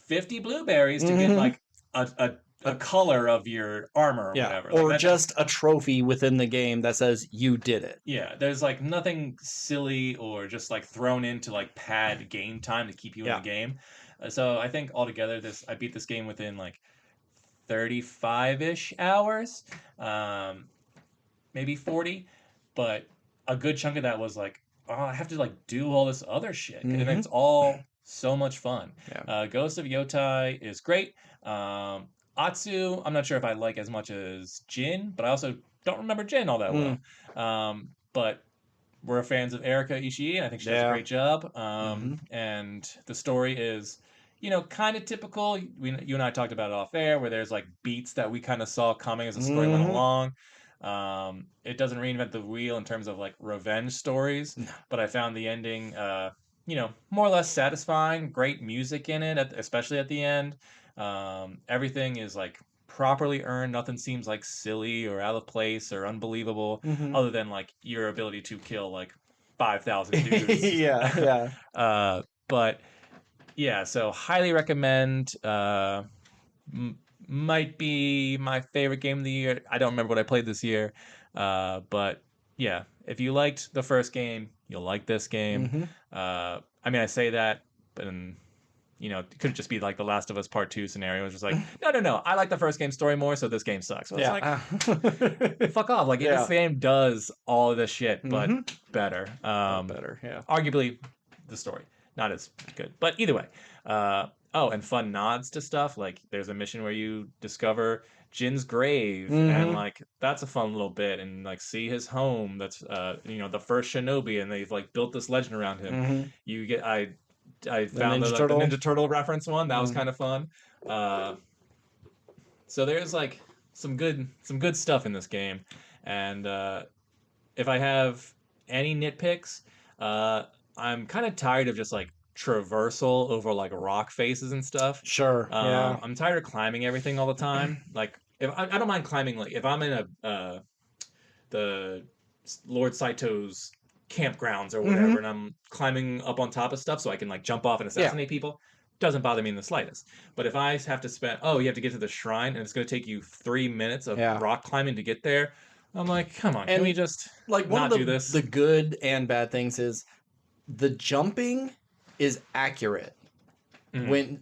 50 blueberries to get like a color of your armor or whatever. Or like just a trophy within the game that says you did it. Yeah, there's like nothing silly or just like thrown in to like pad game time to keep you in the game. So I think altogether I beat this game within like 35-ish hours, maybe 40, but a good chunk of that was like, oh, I have to like do all this other shit, and it's all so much fun. Ghost of Yotei is great. Atsu, I'm not sure if I like as much as Jin, but I also don't remember Jin all that well. But we're fans of Erika Ishii, and I think she does a great job. And the story is, kind of typical. You and I talked about it off air, where there's like beats that we kind of saw coming as the story went along. It doesn't reinvent the wheel in terms of like revenge stories, but I found the ending, more or less satisfying. Great music in it, especially at the end. Everything is like properly earned. Nothing seems like silly or out of place or unbelievable, other than like your ability to kill like 5,000 dudes. Yeah. But yeah, so highly recommend. Might be my favorite game of the year. I don't remember what I played this year, but yeah, if you liked the first game, you'll like this game. I mean, I say that, but it could just be like the Last of Us Part 2 scenario. It's just like, no, I like the first game story more, so this game sucks. So it's like, fuck off. Like, this game does all of this shit, but better. Better, yeah. Arguably, the story, not as good. But either way, and fun nods to stuff. Like, there's a mission where you discover Jin's grave, and like that's a fun little bit, and like see his home. That's the first shinobi, and they've like built this legend around him. You get I found the Ninja Turtle reference one. That was kind of fun. So there's like some good stuff in this game, and if I have any nitpicks, I'm kind of tired of just like traversal over like rock faces and stuff. Sure. Yeah. I'm tired of climbing everything all the time. Like, if I don't mind climbing, like if I'm in the Lord Saito's campgrounds or whatever, and I'm climbing up on top of stuff so I can like jump off and assassinate people, doesn't bother me in the slightest. But if I have to spend, you have to get to the shrine and it's going to take you 3 minutes of rock climbing to get there, I'm like, come on, can we just like not do this? The good and bad things is the jumping is accurate.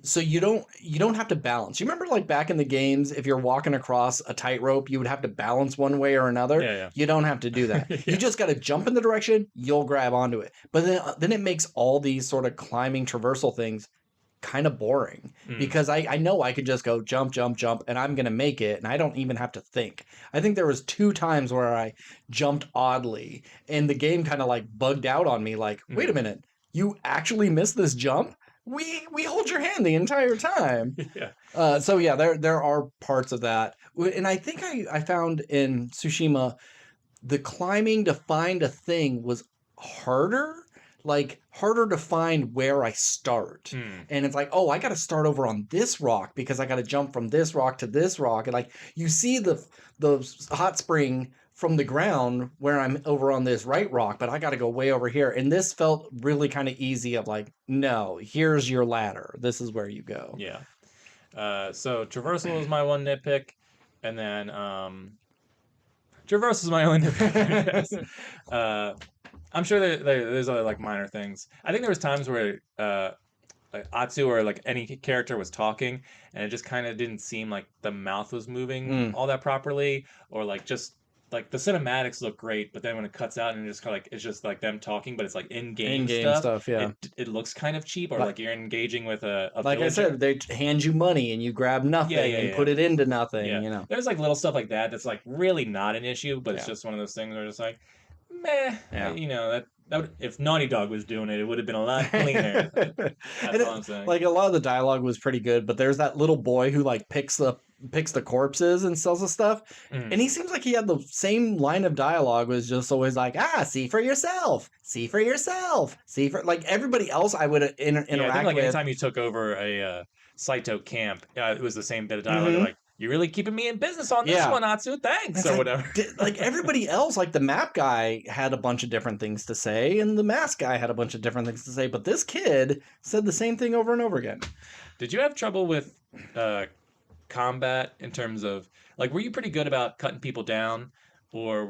So you don't have to balance. You remember like back in the games, if you're walking across a tightrope, you would have to balance one way or another. Yeah. You don't have to do that. You just got to jump in the direction, you'll grab onto it. But then it makes all these sort of climbing traversal things kind of boring because I know I could just go jump, and I'm going to make it, and I don't even have to think. I think there was 2 times where I jumped oddly, and the game kind of like bugged out on me like, wait a minute, you actually missed this jump? We hold your hand the entire time. So yeah, there are parts of that. And I think I found in Tsushima, the climbing to find a thing was harder to find where I start. And it's like, I got to start over on this rock because I got to jump from this rock to this rock. And like, you see the hot spring from the ground where I'm over on this right rock, but I got to go way over here. And this felt really kind of easy of like, no, here's your ladder. This is where you go. Yeah. So traversal is my one nitpick. And then traversal is my only nitpick. I'm sure there's other like minor things. I think there was times where like Atsu or like any character was talking and it just kind of didn't seem like the mouth was moving all that properly, or like just like the cinematics look great, but then when it cuts out and it's just like them talking, but it's like in-game stuff. Yeah, it looks kind of cheap, or like you're engaging with a like villager. I said, they hand you money and you grab nothing and put it into nothing. There's like little stuff like that's like really not an issue, but it's just one of those things where it's like, meh. That would, if Naughty Dog was doing it, it would have been a lot cleaner. That's all I'm saying. Like a lot of the dialogue was pretty good, but there's that little boy who like picks the corpses and sells the stuff, and he seems like he had the same line of dialogue, was just always like, see for yourself, see for yourself, see for, like everybody else I would interact I think like with. anytime you took over a Saito camp, it was the same bit of dialogue. Like, you're really keeping me in business on this one, Atsu. Thanks, or whatever. Like everybody else, like the map guy had a bunch of different things to say, and the mask guy had a bunch of different things to say, but this kid said the same thing over and over again. Did you have trouble with combat in terms of, like, were you pretty good about cutting people down? Or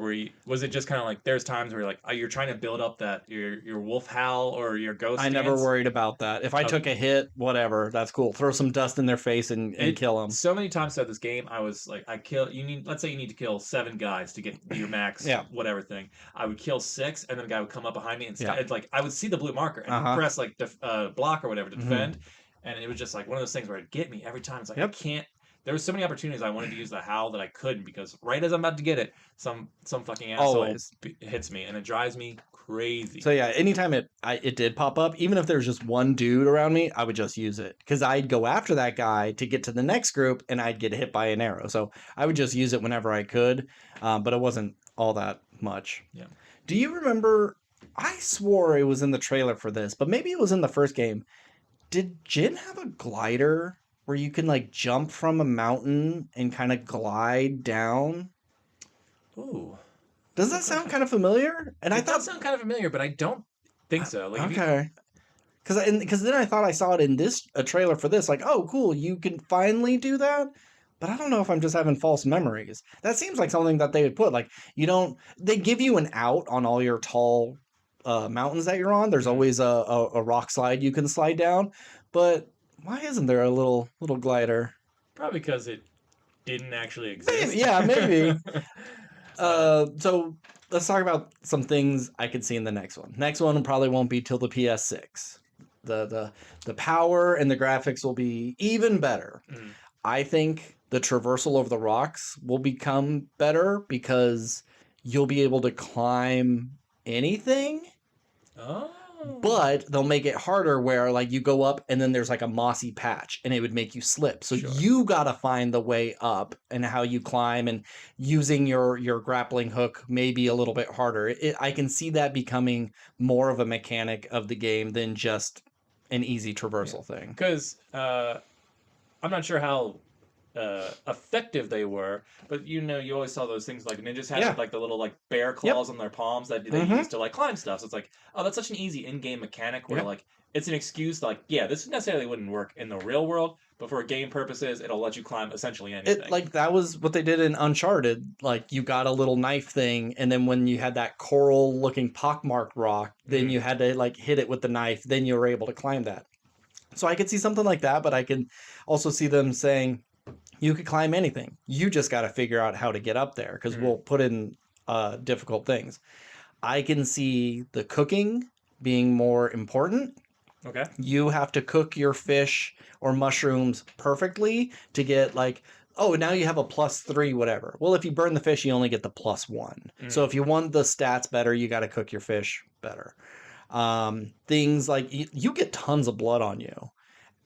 was it just kind of like there's times where you're trying to build up that your wolf howl or your ghost I never worried about that. If I took a hit, whatever, that's cool. Throw some dust in their face and kill them. So many times throughout this game, I was like, let's say you need to kill 7 guys to get your max whatever thing. I would kill 6, and then a guy would come up behind me and like I would see the blue marker and press like block or whatever to defend, and it was just like one of those things where it'd get me every time. It's like I can't. there were so many opportunities I wanted to use the howl that I couldn't because right as I'm about to get it, some fucking asshole Always. hits me and it drives me crazy. So yeah, anytime it did pop up, even if there was just one dude around me, I would just use it because I'd go after that guy to get to the next group and I'd get hit by an arrow. So I would just use it whenever I could, but it wasn't all that much. Yeah. Do you remember? I swore it was in the trailer for this, but maybe it was in the first game. Did Jin have a glider where you can like jump from a mountain and kind of glide down? Ooh. Does that sound kind of familiar? And I thought it sounded kind of familiar, but I don't think so. Like, okay. Because then I thought I saw it in a trailer for this. Like, oh, cool, you can finally do that. But I don't know if I'm just having false memories. That seems like something that they would put. Like, they give you an out on all your tall mountains that you're on. There's always a rock slide you can slide down. But why isn't there a little glider? Probably because it didn't actually exist. Maybe. So let's talk about some things I could see in the next one. Next one probably won't be till the PS6. The power and the graphics will be even better. Mm. I think the traversal over the rocks will become better because you'll be able to climb anything. Oh. But they'll make it harder where like you go up and then there's like a mossy patch and it would make you slip. So you got to find the way up and how you climb, and using your grappling hook may be a little bit harder. I can see that becoming more of a mechanic of the game than just an easy traversal thing. Because I'm not sure how effective they were, but you always saw those things like ninjas had like the little like bear claws on their palms that they used to like climb stuff. So it's like, oh, that's such an easy in-game mechanic where like it's an excuse to, like, yeah, this necessarily wouldn't work in the real world, but for game purposes, it'll let you climb essentially anything. Like that was what they did in Uncharted. Like you got a little knife thing, and then when you had that coral-looking pockmarked rock, then you had to like hit it with the knife. Then you were able to climb that. So I could see something like that, but I can also see them saying, you could climb anything. You just got to figure out how to get up there because we'll put in difficult things. I can see the cooking being more important. Okay. You have to cook your fish or mushrooms perfectly to get like, oh, now you have a +3 whatever. Well, if you burn the fish, you only get the +1. So if you want the stats better, you got to cook your fish better. Things like you get tons of blood on you.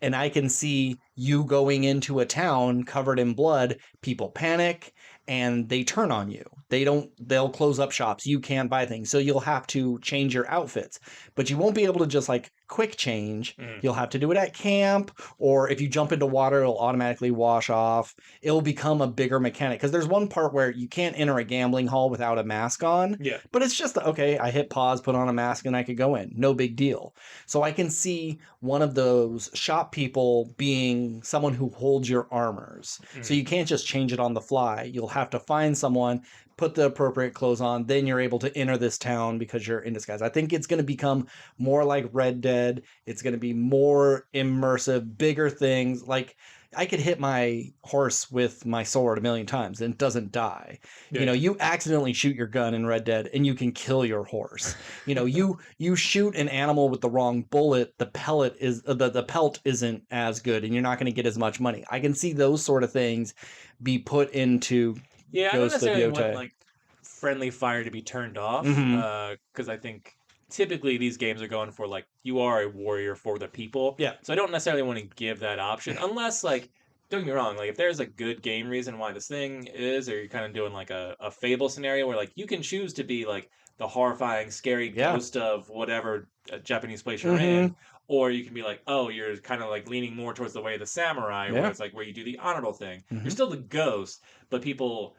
And I can see you going into a town covered in blood, people panic and they turn on you. They'll close up shops. You can't buy things. So you'll have to change your outfits. But you won't be able to just like quick change. You'll have to do it at camp, or if you jump into water, it'll automatically wash off. It'll become a bigger mechanic. Because there's one part where you can't enter a gambling hall without a mask on. Yeah. But it's just, okay, I hit pause, put on a mask, and I could go in. No big deal. So I can see one of those shop people being someone who holds your armors. So you can't just change it on the fly. You'll have to find someone, put the appropriate clothes on, then you're able to enter this town because you're in disguise. I think it's going to become more like Red Dead. It's going to be more immersive, bigger things. Like I could hit my horse with my sword 1,000,000 times and it doesn't die. Yeah. You accidentally shoot your gun in Red Dead and you can kill your horse. You shoot an animal with the wrong bullet, the pelt isn't as good and you're not going to get as much money. I can see those sort of things be put into Ghost of Yotei. Want, like, friendly fire to be turned off, because I think typically these games are going for like, you are a warrior for the people. Yeah. So I don't necessarily want to give that option unless, like, don't get me wrong, like if there's a good game reason why this thing is, or you're kind of doing like a Fable scenario where like you can choose to be like the horrifying, scary ghost of whatever Japanese place you're in, or you can be like, oh, you're kind of like leaning more towards the way of the samurai, where it's like where you do the honourable thing. You're still the ghost, but people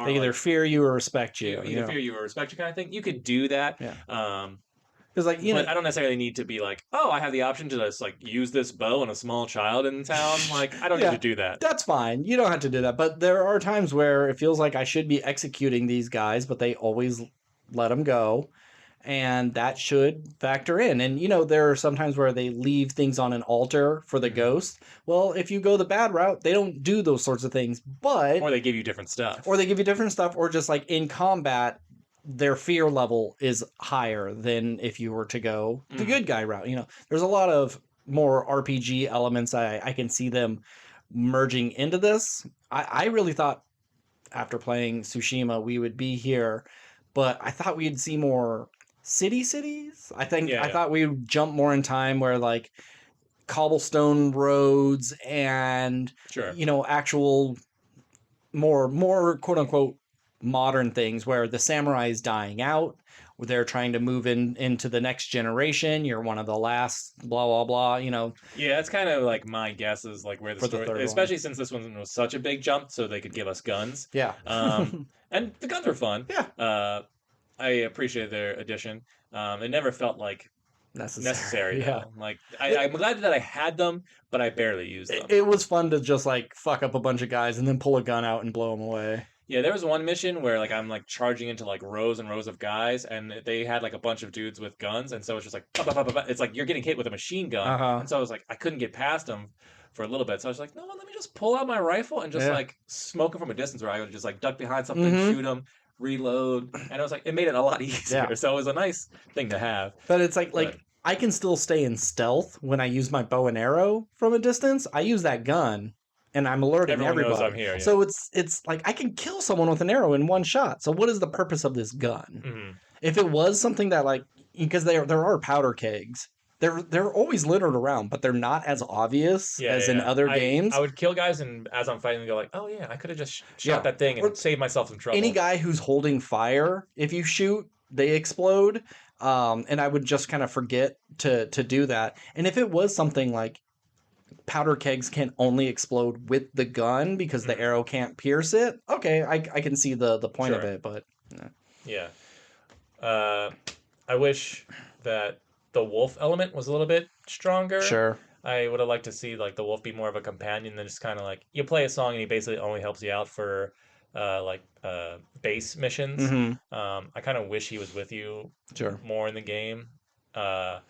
they either fear you or respect you. Either fear you or respect you, kind of thing. You could do that. Yeah. Because like but I don't necessarily need to be like, oh, I have the option to just like use this bow on a small child in town. Like I don't need to do that. That's fine. You don't have to do that. But there are times where it feels like I should be executing these guys, but they always let them go. And that should factor in. And, there are sometimes where they leave things on an altar for the ghost. Well, if you go the bad route, they don't do those sorts of things. Or they give you different stuff. Or just like in combat, their fear level is higher than if you were to go the good guy route. There's a lot of more RPG elements I can see them merging into this. I really thought after playing Tsushima we would be here, but I thought we'd see more cities. I thought we'd jump more in time where like cobblestone roads and Sure. actual more quote unquote modern things where the samurai is dying out, where they're trying to move into the next generation. You're one of the last, blah blah blah. Yeah, that's kind of like my guess is like where the For the story, third especially since this one was such a big jump, so they could give us guns. Yeah. And the guns were fun. Yeah. I appreciated their addition. It never felt like necessary Yeah. though. Like I'm glad that I had them, but I barely used them. It was fun to just like fuck up a bunch of guys and then pull a gun out and blow them away. Yeah, there was one mission where like I'm like charging into like rows and rows of guys, and they had like a bunch of dudes with guns, and so it's just like it's like you're getting hit with a machine gun, and so I was like I couldn't get past them for a little bit, so I was like, no, let me just pull out my rifle and just like smoke them from a distance, where I would just like duck behind something, shoot them, reload, and I was like, it made it a lot easier. So it was a nice thing to have. But it's like I can still stay in stealth when I use my bow and arrow from a distance. I use that gun. And I'm alerting everybody. Knows I'm here, yeah. So it's like I can kill someone with an arrow in one shot. So what is the purpose of this gun? Mm-hmm. If it was something that like, because there are powder kegs, they're always littered around, but they're not as obvious as in other games. I would kill guys, and as I'm fighting, go like, oh yeah, I could have just shot that thing and saved myself some trouble. Any guy who's holding fire, if you shoot, they explode. And I would just kind of forget to do that. And if it was something like powder kegs can only explode with the gun because the arrow can't pierce it, okay, I can see the point of it, but yeah. I wish that the wolf element was a little bit stronger. Sure. I would have liked to see like the wolf be more of a companion than just kind of like you play a song and he basically only helps you out for base missions. I kind of wish he was with you more in the game, or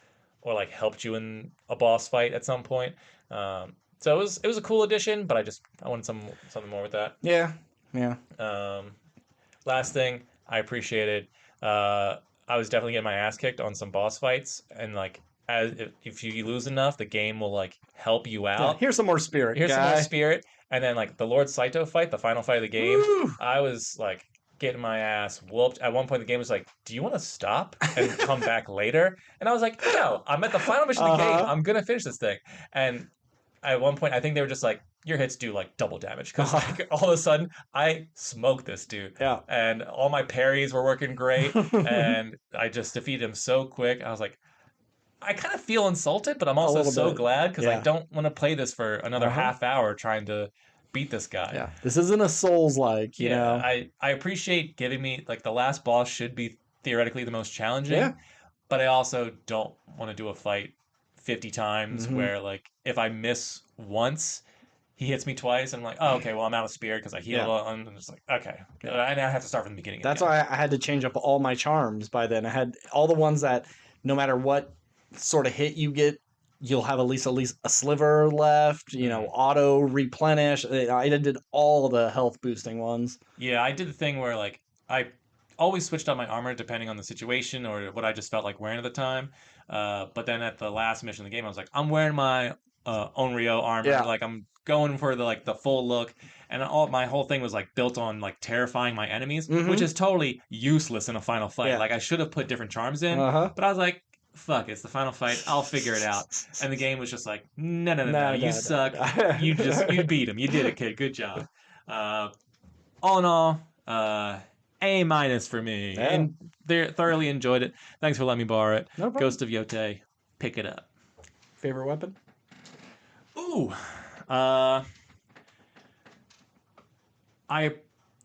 like helped you in a boss fight at some point. So it was a cool addition, but I wanted something more with that. Yeah. Last thing I appreciated, I was definitely getting my ass kicked on some boss fights, and like if you lose enough, the game will like help you out. Yeah, here's some more spirit. And then like the Lord Saito fight, the final fight of the game, I was like getting my ass whooped. At one point, the game was like, "Do you want to stop and come back later?" And I was like, "No, I'm at the final mission of the game. I'm gonna finish this thing." And at one point, I think they were just like, "Your hits do like double damage," because like all of a sudden, I smoked this dude. Yeah. And all my parries were working great, and I just defeated him so quick. I was like, I kind of feel insulted, but I'm also so glad because I don't want to play this for another half hour trying to beat this guy. Yeah, this isn't a Souls-like, you know. I appreciate giving me like the last boss should be theoretically the most challenging, but I also don't want to do a fight 50 times where like if I miss once, he hits me twice, and I'm like, oh, okay, well I'm out of spirit because I healed. And I'm just like, okay, I now have to start from the beginning. That's why I had to change up all my charms by then. I had all the ones that no matter what sort of hit you get, you'll have at least a sliver left, auto replenish. I did all the health boosting ones. Yeah, I did the thing where like I always switched out my armor depending on the situation or what I just felt like wearing at the time. But then at the last mission of the game, I was like, I'm wearing my Onryo armor. Yeah. Like I'm going for the full look, and my whole thing was like built on like terrifying my enemies, which is totally useless in a final fight. Yeah. Like I should have put different charms in, but I was like, fuck, it's the final fight. I'll figure it out. And the game was just like, no, you suck. You beat him. You did it, kid. Good job. All in all, A- for me. Yeah. And they thoroughly enjoyed it. Thanks for letting me borrow it. No problem. Ghost of Yotei. Pick it up. Favorite weapon? Ooh. I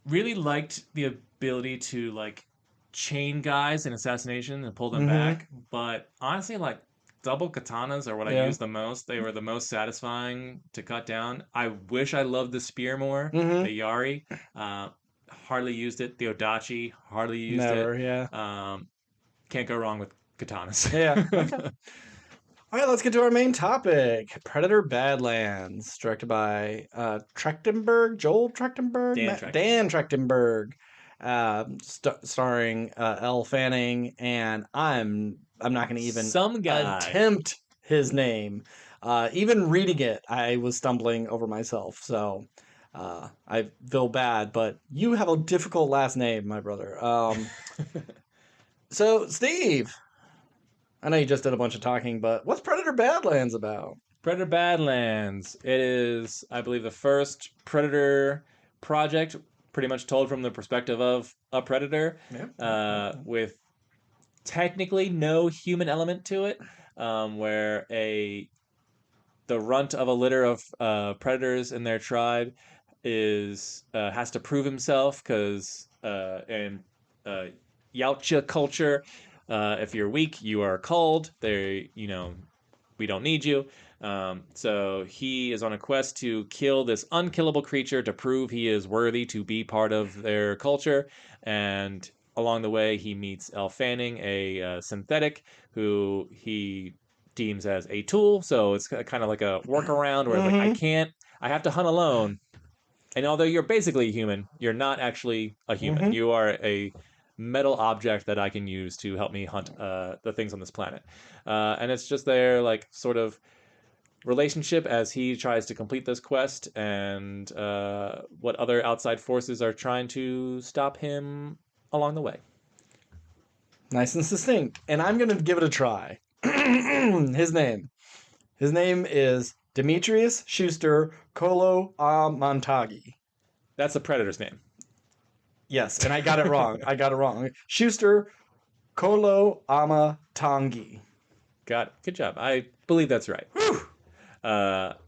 really liked the ability to like chain guys in assassination and pull them back, but honestly like double katanas are what I use the most. They were the most satisfying to cut down. I wish I loved the spear more. The Yari hardly used it. The Odachi hardly used it. Can't go wrong with katanas. Okay. All right, let's get to our main topic. Predator Badlands, directed by Joel Trachtenberg? Dan Trachtenberg. Starring Elle Fanning, and I'm not going to even attempt his name. Even reading it, I was stumbling over myself. So I feel bad, but you have a difficult last name, my brother. So, Steve, I know you just did a bunch of talking, but what's Predator Badlands about? Predator Badlands. It is, I believe, the first Predator project, pretty much told from the perspective of a Predator, with technically no human element to it, where the runt of a litter of predators in their tribe has to prove himself because in Yautja culture, if you're weak, you are culled. We don't need you. So he is on a quest to kill this unkillable creature to prove he is worthy to be part of their culture. And along the way, he meets Elle Fanning, a synthetic who he deems as a tool. So it's kind of like a workaround where it's like, I have to hunt alone. And although you're basically a human, you're not actually a human. You are a metal object that I can use to help me hunt the things on this planet. And it's just their like sort of relationship as he tries to complete this quest and what other outside forces are trying to stop him along the way. Nice and succinct. And I'm going to give it a try. His name is Demetrius Schuster Kolo Amantagi. That's the Predator's name. Yes, and I got it wrong. Schuster Kolo Amatangi. Got it. Good job. I believe that's right. But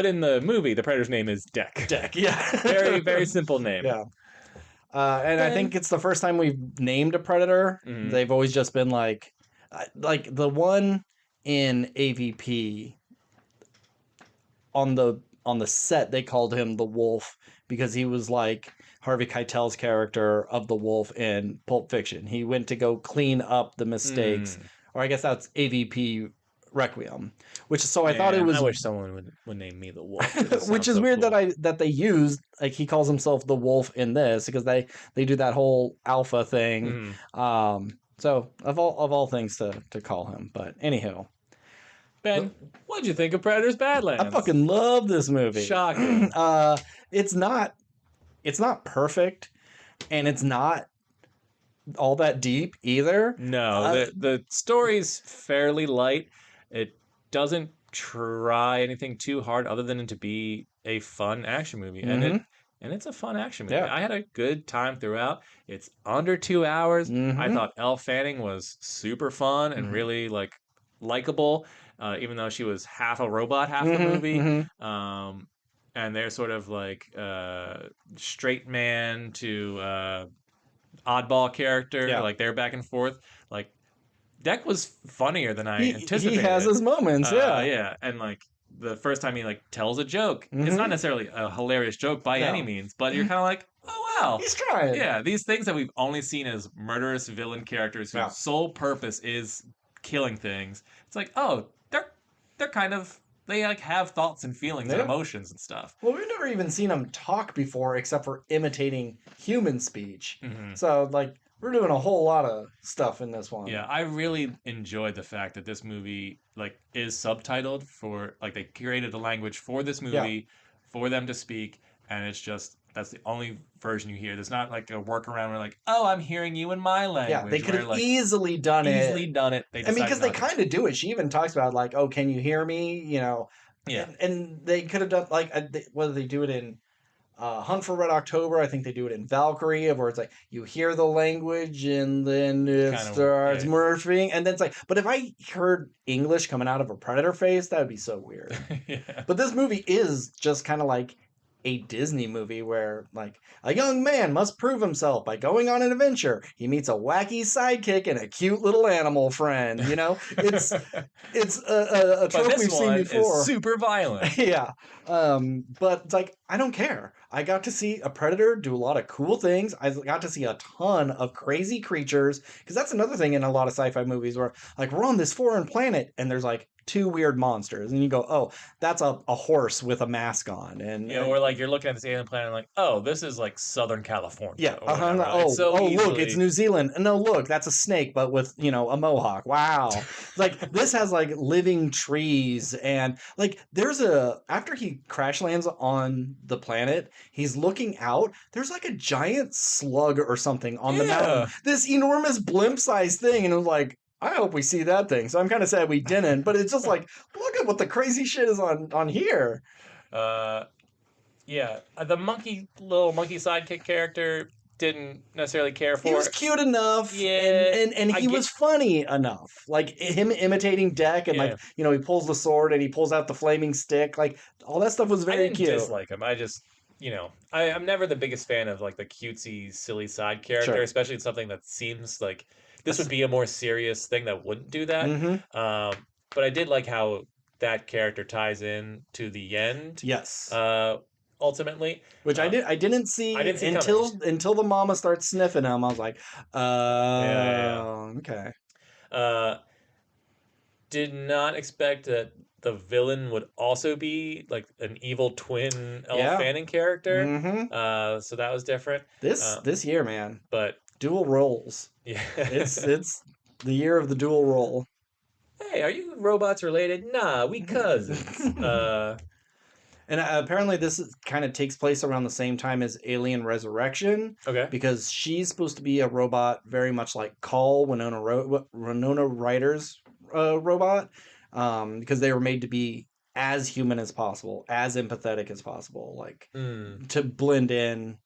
in the movie, the Predator's name is Deck. Deck, yeah. Very, very simple name. Yeah. And I think it's the first time we've named a Predator. Mm-hmm. They've always just been like the one in AVP on the set, they called him the Wolf because he was like Harvey Keitel's character of the Wolf in Pulp Fiction. He went to go clean up the mistakes, or I guess that's AVP Requiem. I thought it was. I wish someone would name me the Wolf. Which is so weird cool. that they used, like, he calls himself the Wolf in this because they do that whole alpha thing. So of all things to call him, but anywho. Ben, what'd you think of Predator's Badlands? I fucking love this movie. Shocking. It's not perfect, and it's not all that deep either. No, the story's fairly light. It doesn't try anything too hard other than to be a fun action movie. And it's a fun action movie. Yeah. I had a good time throughout. It's under 2 hours. I thought Elle Fanning was super fun and really likable, even though she was half a robot half the movie. And they're sort of like straight man to oddball character. Yeah. Like they're back and forth. Like Deck was funnier than I anticipated. He has his moments, yeah. And like the first time he tells a joke, it's not necessarily a hilarious joke by any means, but you're kind of like, oh wow, he's trying. Yeah, these things that we've only seen as murderous villain characters whose sole purpose is killing things. It's like, oh, they're kind of, they have thoughts and feelings and emotions and stuff. Well, we've never even seen them talk before except for imitating human speech. So we're doing a whole lot of stuff in this one. Yeah, I really enjoyed the fact that this movie is subtitled for they created the language for this movie for them to speak, and it's just that's the only version you hear. There's not a workaround where oh, I'm hearing you in my language. Yeah, they could have easily done it. Because they kind of do it. She even talks about oh, can you hear me? Yeah. And they could have done whether they do it in Hunt for Red October, I think they do it in Valkyrie, where it's you hear the language and then it starts morphing, and then it's but if I heard English coming out of a Predator face, that would be so weird. But this movie is just kind of like a Disney movie where a young man must prove himself by going on an adventure. He meets a wacky sidekick and a cute little animal friend. It's a trope we've seen before. Is super violent. Yeah, but it's I don't care. I got to see a Predator do a lot of cool things. I got to see a ton of crazy creatures, because that's another thing in a lot of sci-fi movies where we're on this foreign planet and there's two weird monsters, and you go, oh, that's a horse with a mask on, or like you're looking at this alien planet and like, oh, this is like Southern California. yeah, or whatever. oh, It's so look, it's easily. New Zealand. No, look, that's a snake, but with a mohawk. Wow, like this has like living trees, and like there's after he crash lands on the planet, he's looking out. There's like a giant slug or something on the mountain. This enormous blimp-sized thing, and it was like, I hope we see that thing. So I'm kind of sad we didn't, but it's just like, look at what the crazy shit is on here. Yeah, the little monkey sidekick character didn't necessarily care for. He was cute enough, Yeah, and he was funny enough. Like him imitating Deck, and like he pulls the sword and he pulls out the flaming stick. Like all that stuff was very cute. I didn't dislike him. I just I'm never the biggest fan of like the cutesy, silly side character, especially in something that seems like this would be a more serious thing that wouldn't do that. Mm-hmm. But I did like how that character ties in to the end. Yes. Ultimately, which I didn't see until the mama starts sniffing him. I was like, okay. Did not expect that the villain would also be like an evil twin Elle Fanning character. Mm-hmm. So that was different. This year, man. But dual roles. Yeah, it's the year of the dual role. Hey, are you robots related? Nah, we cousins. And apparently this kind of takes place around the same time as Alien Resurrection. Okay. Because she's supposed to be a robot very much like Call, Winona Ryder's robot. Because they were made to be as human as possible, as empathetic as possible. Like, to blend in.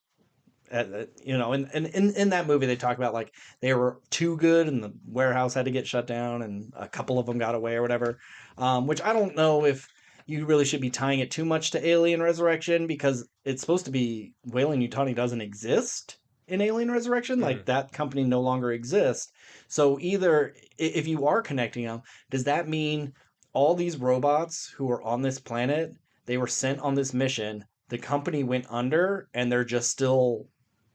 And in that movie they talk about like they were too good and the warehouse had to get shut down and a couple of them got away or whatever. Which I don't know if you really should be tying it too much to Alien Resurrection because it's supposed to be Weyland-Yutani doesn't exist in Alien Resurrection. Like that company no longer exists. So either if you are connecting them, does that mean all these robots who are on this planet, they were sent on this mission, the company went under and they're just still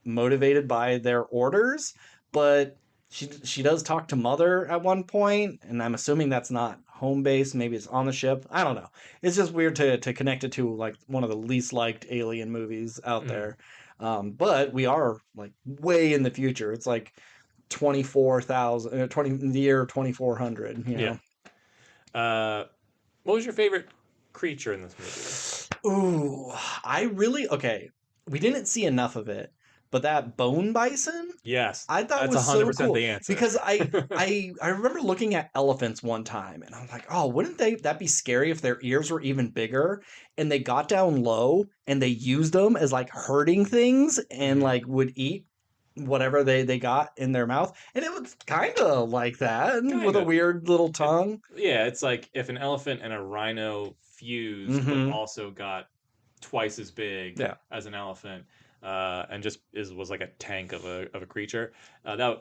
motivated by their orders? But she does talk to Mother at one point, and I'm assuming that's not home base. Maybe it's on the ship. I don't know. It's just weird to connect it to like one of the least liked Alien movies out there. But we are like way in the future. It's like 24,000, the year 2400. Yeah. What was your favorite creature in this movie? Ooh, okay. We didn't see enough of it. But that bone bison, yes, I thought was 100% so cool the answer. Because I remember looking at elephants one time, and I was like, oh, wouldn't that be scary if their ears were even bigger? And they got down low, and they used them as like herding things, and like would eat whatever they got in their mouth, and it was kind of like that with a weird little tongue. It's like if an elephant and a rhino fused, but also got twice as big as an elephant. And just was like a tank of a creature. The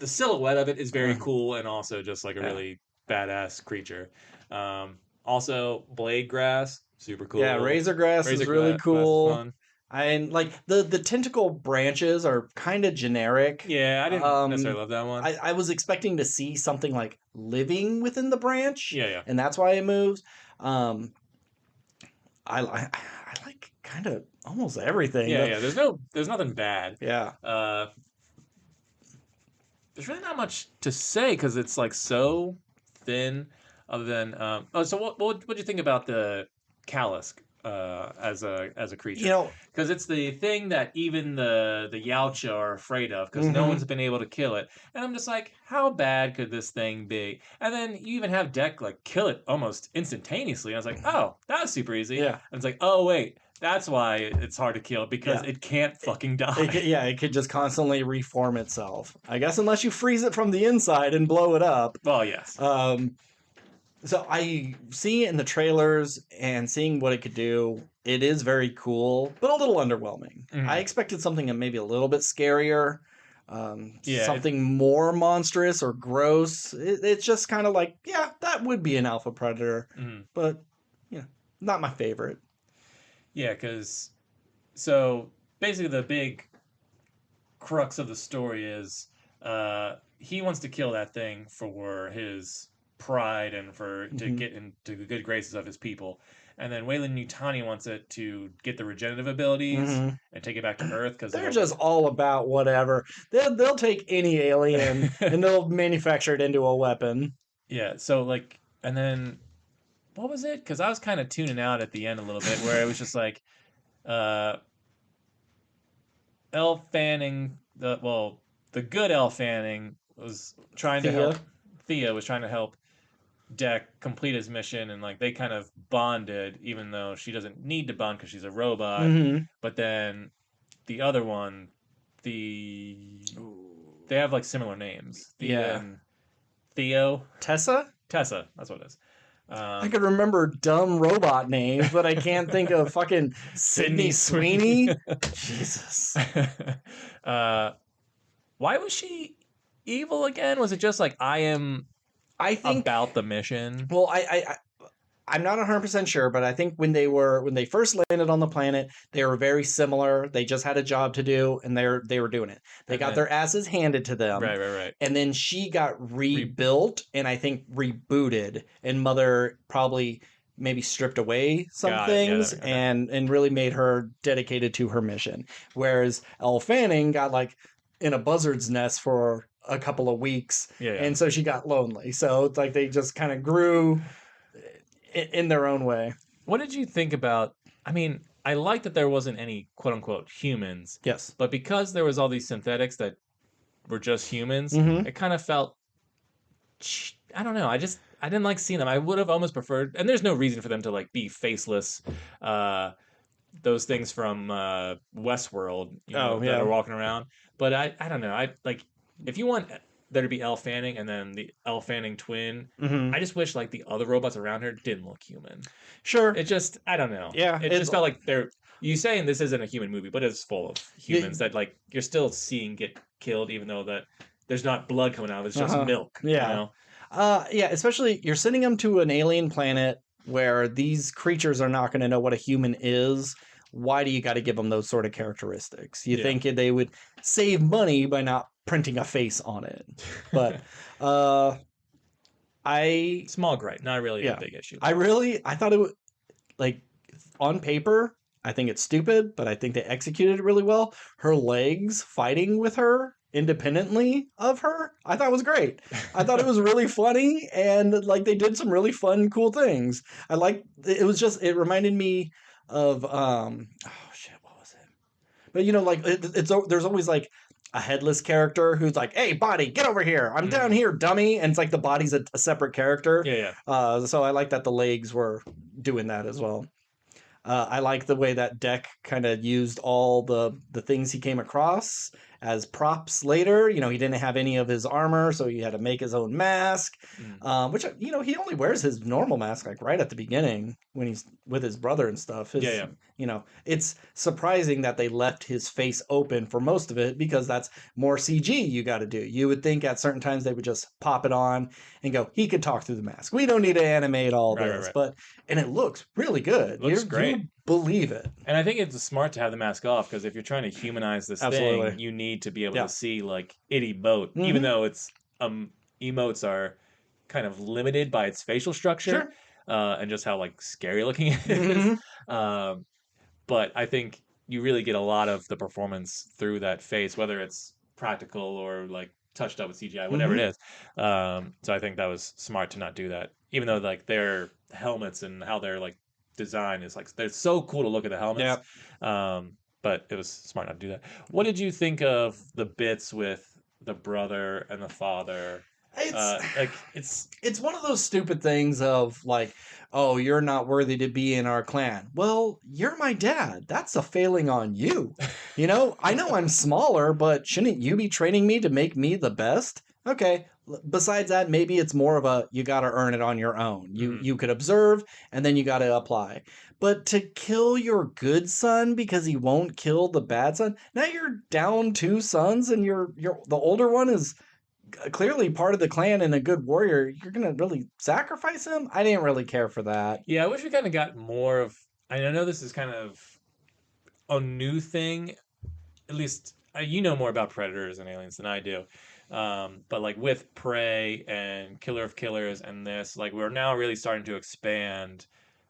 silhouette of it is very cool, and also just like a really badass creature. Also, blade grass, super cool. Yeah, razor grass is really cool. And like the tentacle branches are kind of generic. Yeah, I didn't necessarily love that one. I was expecting to see something like living within the branch. Yeah. And that's why it moves. I like kind of almost everything. Yeah. There's nothing bad. Yeah. There's really not much to say because it's like so thin. Other than so what'd you think about the Callus as a creature? Because it's the thing that even the Yautja are afraid of because no one's been able to kill it. And I'm just like, how bad could this thing be? And then you even have Deck like kill it almost instantaneously. I was like, oh, that was super easy. Yeah. And it's like, oh wait, that's why it's hard to kill because it can't fucking die. It could just constantly reform itself. I guess unless you freeze it from the inside and blow it up. Well, yes. So I seeing it in the trailers and seeing what it could do, it is very cool, but a little underwhelming. I expected something maybe a little bit scarier, something more monstrous or gross. It's just kind of like, yeah, that would be an alpha predator, but not my favorite. Yeah, because so basically the big crux of the story is he wants to kill that thing for his pride and to get into the good graces of his people. And then Weyland-Yutani wants it to get the regenerative abilities and take it back to Earth because they're just all about whatever. They'll take any alien and they'll manufacture it into a weapon. Yeah. So like, and then what was it? Because I was kind of tuning out at the end a little bit, where it was just like, Elle Fanning, the good Elle Fanning was trying to help. Thea was trying to help Deck complete his mission, and like they kind of bonded, even though she doesn't need to bond because she's a robot. But then the other one, they have like similar names. Thea and Theo. Tessa, that's what it is. I could remember dumb robot names, but I can't think of fucking Sydney Sweeney. Jesus. Why was she evil again? Was it just like I think about the mission? Well, I'm not 100% sure, but I think when they first landed on the planet, they were very similar. They just had a job to do, and they were doing it. They got their asses handed to them. Right. And then she got rebuilt and I think rebooted, and Mother probably maybe stripped away some things and really made her dedicated to her mission. Whereas Elle Fanning got like in a buzzard's nest for a couple of weeks, and so she got lonely. So it's like they just kind of grew in their own way. What did you think about? I mean, I like that there wasn't any quote unquote humans. Yes, but because there was all these synthetics that were just humans, it kind of felt. I don't know. I didn't like seeing them. I would have almost preferred, and there's no reason for them to like be faceless. Those things from Westworld, that are walking around. But I don't know. I like if you want there to be Elle Fanning and then the Elle Fanning twin. I just wish like the other robots around her didn't look human. Sure. It just I don't know. Yeah. It just felt like you saying this isn't a human movie, but it's full of humans that like you're still seeing get killed, even though that there's not blood coming out. It's just milk. Yeah. Yeah. Especially you're sending them to an alien planet where these creatures are not going to know what a human is. Why do you got to give them those sort of characteristics? You think they would save money by not printing a face on it. But small gripe, not really a big issue. I thought it was like on paper, I think it's stupid, but I think they executed it really well. Her legs fighting with her independently of her, I thought was great. I thought it was really funny, and like they did some really fun, cool things. I like it reminded me of what was it? But like there's always like a headless character who's like, hey, body, get over here. I'm down here, dummy. And it's like the body's a separate character. Yeah. So I like that the legs were doing that as well. I like the way that Deck kind of used all the things he came across as props later. He didn't have any of his armor, so he had to make his own mask, which, he only wears his normal mask like right at the beginning when he's with his brother and stuff. It's surprising that they left his face open for most of it because that's more CG you got to do. You would think at certain times they would just pop it on and go, he could talk through the mask. We don't need to animate all this, and it looks really good. It looks great. You believe it. And I think it's smart to have the mask off because if you're trying to humanize this thing, you need to be able to see like it emote, even though it's emotes are kind of limited by its facial structure and just how like scary looking it is. But I think you really get a lot of the performance through that face, whether it's practical or like touched up with CGI, whatever it is. So I think that was smart to not do that, even though like their helmets and how they're like design is like they're so cool to look at the helmets. But it was smart not to do that. What did you think of the bits with the brother and the father? It's one of those stupid things of like, oh, you're not worthy to be in our clan. Well, you're my dad. That's a failing on you. I know I'm smaller, but shouldn't you be training me to make me the best? Okay. Besides that, maybe it's more of a you got to earn it on your own. You could observe and then you got to apply. But to kill your good son because he won't kill the bad son, now you're down 2 sons and the older one is clearly part of the clan and a good warrior. You're going to really sacrifice him? I didn't really care for that. Yeah, I wish we kind of got more of... I know this is kind of a new thing. At least you know more about predators and aliens than I do. But like with Prey and Killer of Killers and this, like we're now really starting to expand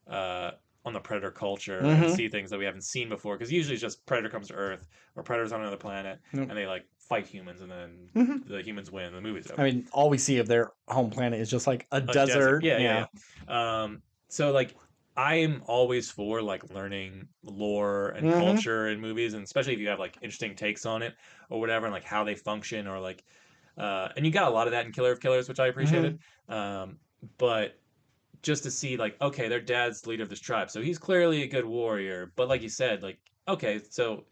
uh, on the predator culture and Mm-hmm. see things that we haven't seen before. Because usually it's just predator comes to Earth or predator's on another planet Yep. and they like fight humans and then Mm-hmm. the humans win. The movie's I over. mean, all we see of their home planet is just like a A desert. desert. Yeah, Yeah. yeah, yeah. So like I am always for like learning lore and Mm-hmm. culture in movies, and especially if you have like interesting takes on it or whatever, and like how they function or like, and you got a lot of that in Killer of Killers, which I Mm-hmm. appreciated. But just to see like, okay, their dad's the leader of this tribe, so he's clearly a good warrior. But like you said, like, okay, so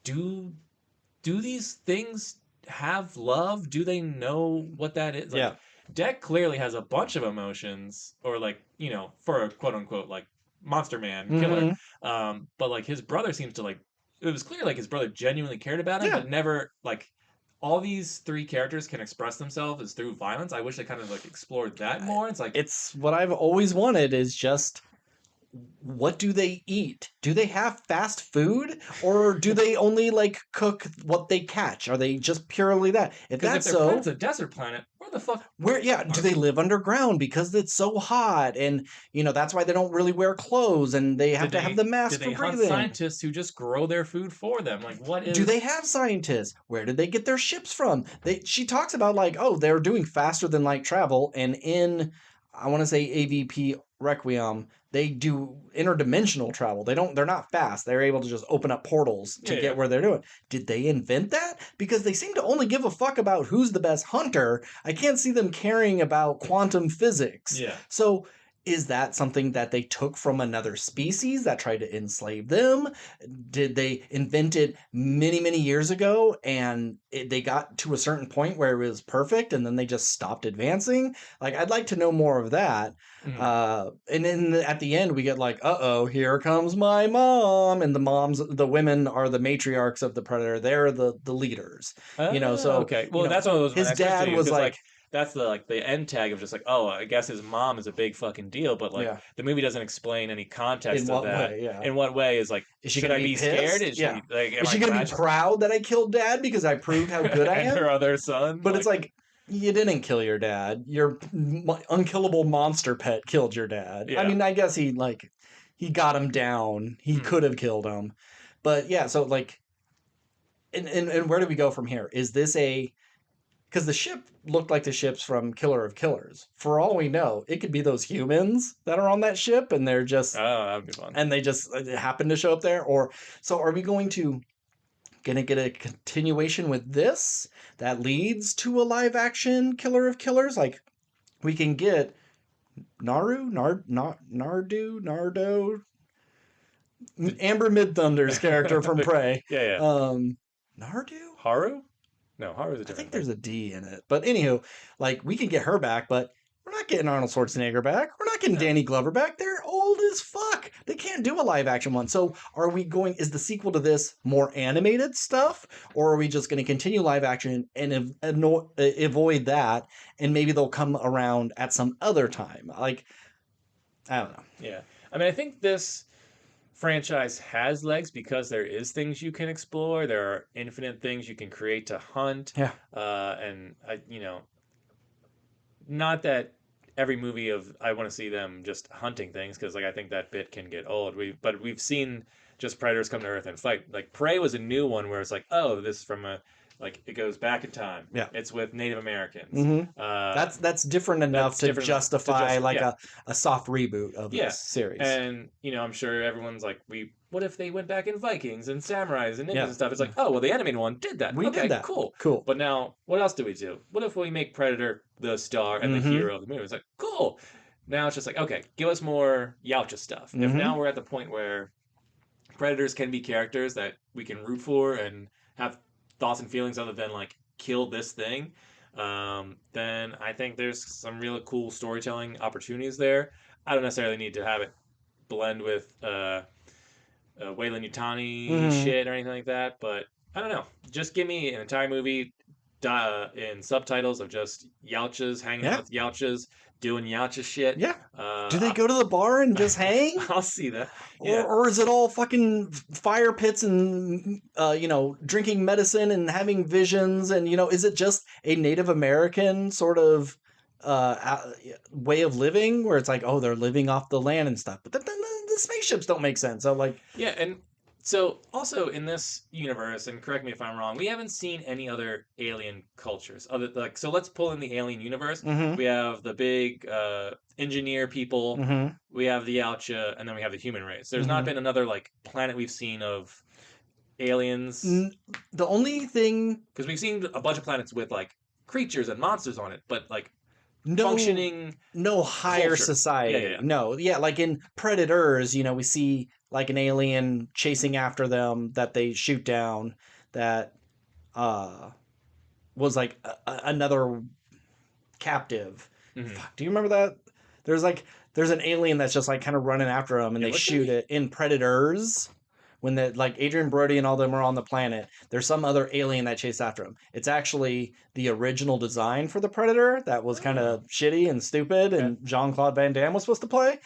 do do these things have love? Do they know what that is? Like, Yeah. Deck clearly has a bunch of emotions, or like, for a quote unquote like monster man killer. Mm-hmm. But like his brother seems to like it was clear like his brother genuinely cared about him, Yeah. but never like all these three characters can express themselves is through violence. I wish they kind of like explored that more. It's like It's what I've always wanted is just what do they eat? Do they have fast food or do they only like cook what they catch? Are they just purely that? If because if that's their so, planet's a desert planet, where the fuck where yeah, do are they live underground because it's so hot and that's why they don't really wear clothes and they have did to have they the did mask for they hunt breathing? scientists who just grow their food for them? Like what Do they is have scientists? Where did they get their ships from? She talks about like, oh, they're doing faster than light travel, and in I want to say AVP Requiem, they do interdimensional travel. They're not fast. They're able to just open up portals to yeah, get yeah. where they're doing. Did they invent that? Because they seem to only give a fuck about who's the best hunter. I can't see them caring about quantum physics. Yeah. So is that something that they took from another species that tried to enslave them? Did they invent it many many years ago and they got to a certain point where it was perfect and then they just stopped advancing? Like I'd like to know more of that. Mhm. And then at the end we get like, uh-oh, here comes my mom, and the women are the matriarchs of the predator. They're the leaders, so Okay. Well, that's one of those my his next question dad to you was because like, like that's the end tag of just like oh I guess his mom is a big fucking deal, but like yeah, the movie doesn't explain any in context of what that. way? Yeah. In what way is like Is she should gonna I be be scared? pissed? Is Yeah. she like am Is I she gonna be glad? proud that I killed dad because I proved how good I And am? her other son But it's like like, you didn't kill your dad. Your unkillable monster pet killed your dad. I yeah. mean, I guess he got him down. He Hmm. could have killed him. But yeah, so like, and where do we go from here? Is this because the ship looked like the ships from Killer of Killers. For all we know, it could be those humans that are on that ship and Oh, that would be fun. they just happen to show up there. Or so are we gonna get a continuation with this that leads to a live action Killer of Killers? Like we can get Nardo, Amber Midthunder's character from Prey. Yeah, yeah. Nardu? Haru? No, Haru's a I think different there's thing. a D in it. But anywho, like we can get her back, but we're not getting Arnold Schwarzenegger back. We're not getting No. Danny Glover back. They're old as fuck. They can't do a live action one. So is the sequel to this more animated stuff? Or are we just going to continue live action and avoid that? And maybe they'll come around at some other time. Like, I don't know. Yeah. I mean, I think this franchise has legs because there is things you can explore. There are infinite things you can create to hunt. Yeah. And not that every movie of I want to see them just hunting things because like I think that bit can get old. But we've seen just predators come to Earth and fight. Like Prey was a new one where it's like, oh, this is from a like it goes back in time. Yeah. It's with Native Americans. Mm-hmm. That's different enough to justify like yeah. a soft reboot of Yeah. this series. And I'm sure everyone's like, what if they went back in Vikings and samurais and ninjas Yeah. and stuff? It's like, oh well, the animated one did that. We okay, did that. cool. Cool. But now, what else do we do? What if we make Predator the star and the hero of the movie? It's like, cool. Now it's just like, okay, give us more Yautja stuff. If now we're at the point where Predators can be characters that we can root for and have thoughts and feelings other than like kill this thing, then I think there's some really cool storytelling opportunities there. I don't necessarily need to have it blend with Weyland Yutani shit or anything like that, but I don't know. Just give me an entire movie in subtitles of just Yautjas hanging out with Yautjas, doing Yautja shit. Yeah. Do they go to the bar and just hang? I'll see that. Yeah. Or is it all fucking fire pits and, drinking medicine and having visions? And, is it just a Native American sort of way of living where it's like, oh, they're living off the land and stuff? But then the spaceships don't make sense. So, like... Yeah, and so also in this universe, and correct me if I'm wrong, we haven't seen any other alien cultures. So let's pull in the alien universe. Mm-hmm. We have the big engineer people, mm-hmm. we have the Yautja, and then we have the human race. There's not been another like planet we've seen of aliens. The only thing, because we've seen a bunch of planets with like creatures and monsters on it, but like functioning, no higher culture. Society. Yeah. No, yeah, like in Predators, we see like an alien chasing after them that they shoot down that was like another captive. Fuck, do you remember that? There's an alien that's just like kind of running after them and they shoot it in Predators. When like Adrian Brody and all them are on the planet, there's some other alien that chased after him. It's actually the original design for the Predator that was kind of shitty and stupid, and Jean-Claude Van Damme was supposed to play.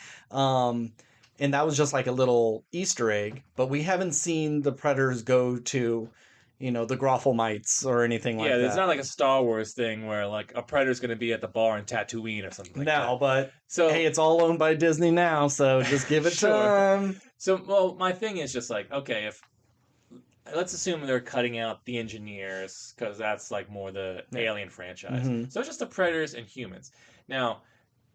And that was just like a little Easter egg. But we haven't seen the Predators go to, the Groffelmites or anything like that. Yeah, it's not like a Star Wars thing where like a Predator's going to be at the bar in Tatooine or something like that. No, but hey, it's all owned by Disney now, so just give it time. So, well, my thing is just like, okay, let's assume they're cutting out the engineers because that's like more the Alien franchise. Mm-hmm. So it's just the Predators and humans. Now,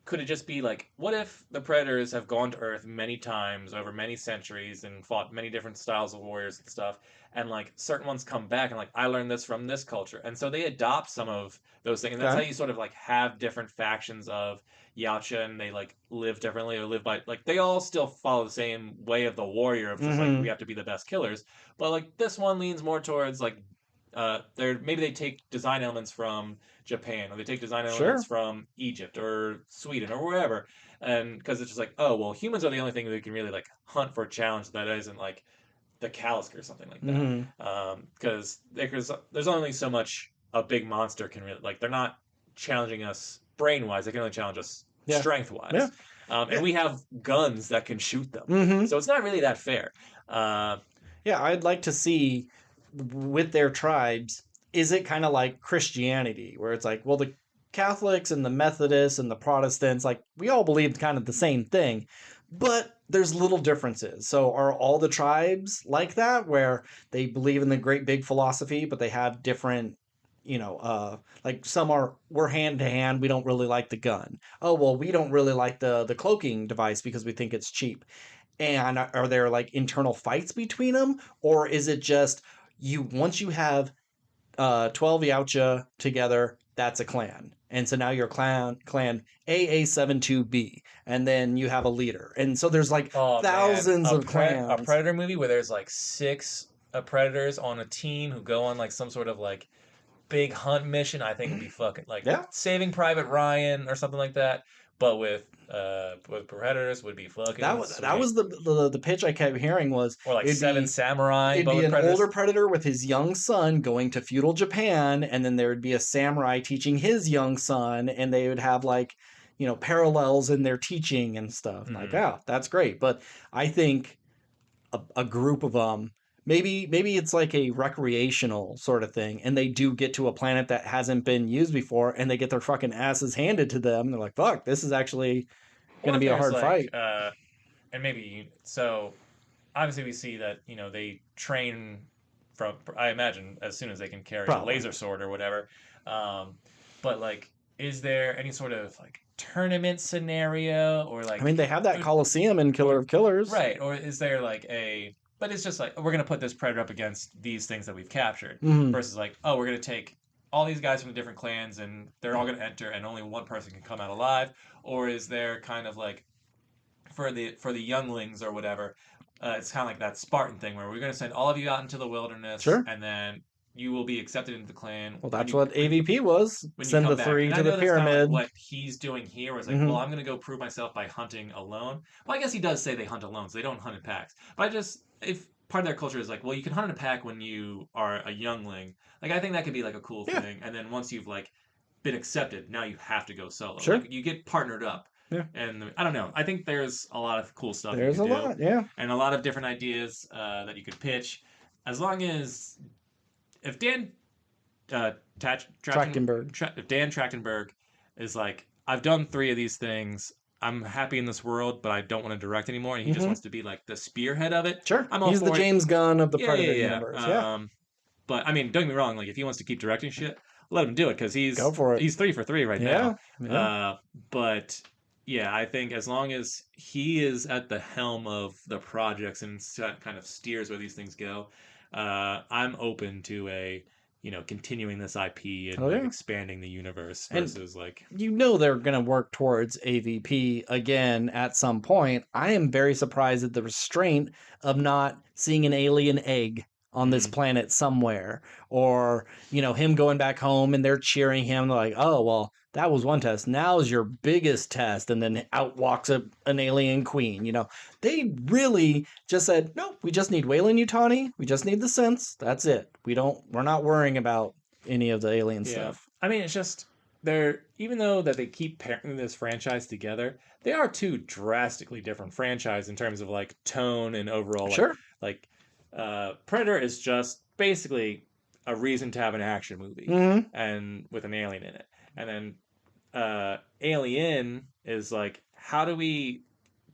could it just be like, what if the Predators have gone to Earth many times over many centuries and fought many different styles of warriors and stuff, and like certain ones come back and like, I learned this from this culture, and so they adopt some of those things, and that's how you sort of like have different factions of Yautja, and they like live differently or live by like they all still follow the same way of the warrior of just like we have to be the best killers, but like this one leans more towards like maybe they take design elements from Japan, or they take design elements from Egypt or Sweden or wherever, and because it's just like, oh well, humans are the only thing that can really like hunt for a challenge that isn't like the Kalisk or something like that, because there's only so much a big monster can really like. They're not challenging us brain wise; they can only challenge us strength wise. And we have guns that can shoot them, so it's not really that fair. I'd like to see with their tribes, is it kind of like Christianity, where it's like, well, the Catholics and the Methodists and the Protestants, like we all believed kind of the same thing, but there's little differences. So are all the tribes like that, where they believe in the great big philosophy, but they have different, like we're hand to hand. We don't really like the gun. Oh, well, we don't really like the cloaking device because we think it's cheap. And are there like internal fights between them? Or is it just once you have 12 Yautja together, that's a clan. And so now you're clan AA72B, and then you have a leader. And so there's like thousands of clans. A Predator movie where there's like 6 Predators on a team who go on like some sort of like big hunt mission, I think would be fucking like Saving Private Ryan or something like that, but with Predators would be fucking. That was the pitch I kept hearing was, or like 7 Samurai. It'd be an older Predator with his young son going to feudal Japan, and then there would be a samurai teaching his young son, and they would have like, parallels in their teaching and stuff. Like, that's great. But I think a group of them. Maybe it's like a recreational sort of thing, and they do get to a planet that hasn't been used before, and they get their fucking asses handed to them. They're like, fuck, this is actually going to be a hard fight. And maybe, so obviously we see that, they train from, I imagine, as soon as they can carry a laser sword or whatever. But like, is there any sort of like tournament scenario or like... I mean, they have that Coliseum in Killer of Killers. Right. Or is there like but it's just like, we're going to put this Predator up against these things that we've captured, versus like, oh, we're going to take all these guys from the different clans and they're all going to enter and only one person can come out alive? Or is there kind of like, for the younglings or whatever, it's kind of like that Spartan thing where we're going to send all of you out into the wilderness, and then you will be accepted into the clan. Well, that's what AVP was. Send the 3 to the pyramid. What he's doing here was like, well, I'm going to go prove myself by hunting alone. Well, I guess he does say they hunt alone, so they don't hunt in packs. But part of their culture is like, well, you can hunt in a pack when you are a youngling. Like, I think that could be like a cool Yeah. thing. And then once you've like been accepted, now you have to go solo. Sure. Like, you get partnered up. Yeah. And I don't know. I think there's a lot of cool stuff There's you a could do, lot, yeah. and a lot of different ideas that you could pitch. As long as if Dan Trachtenberg. if Dan Trachtenberg is like, I've done 3 of these things. I'm happy in this world, but I don't want to direct anymore, and he just wants to be like the spearhead of it. Sure. I'm all He's the for it. James Gunn of the Yeah, Predator yeah. universe. Yeah. But I mean, don't get me wrong. Like, if he wants to keep directing shit, let him do it because Go for it. he's 3 for 3 right Yeah. now. Yeah. But yeah, I think as long as he is at the helm of the projects and kind of steers where these things go, I'm open to continuing this IP and Oh, yeah. expanding the universe And versus like you know they're going to work towards AVP again at some point. I am very surprised at the restraint of not seeing an alien egg on this planet somewhere, or him going back home and they're cheering him. They're like, oh well, that was one test, now's your biggest test, and then out walks an alien queen. They really just said, no, we just need Weyland Yutani, we just need the synths, that's it. We're not worrying about any of the alien stuff. I mean, it's just even though that they keep pairing this franchise together, they are 2 drastically different franchises in terms of like tone and overall. Sure. Like Predator is just basically a reason to have an action movie and with an alien in it, and then Alien is like, how do we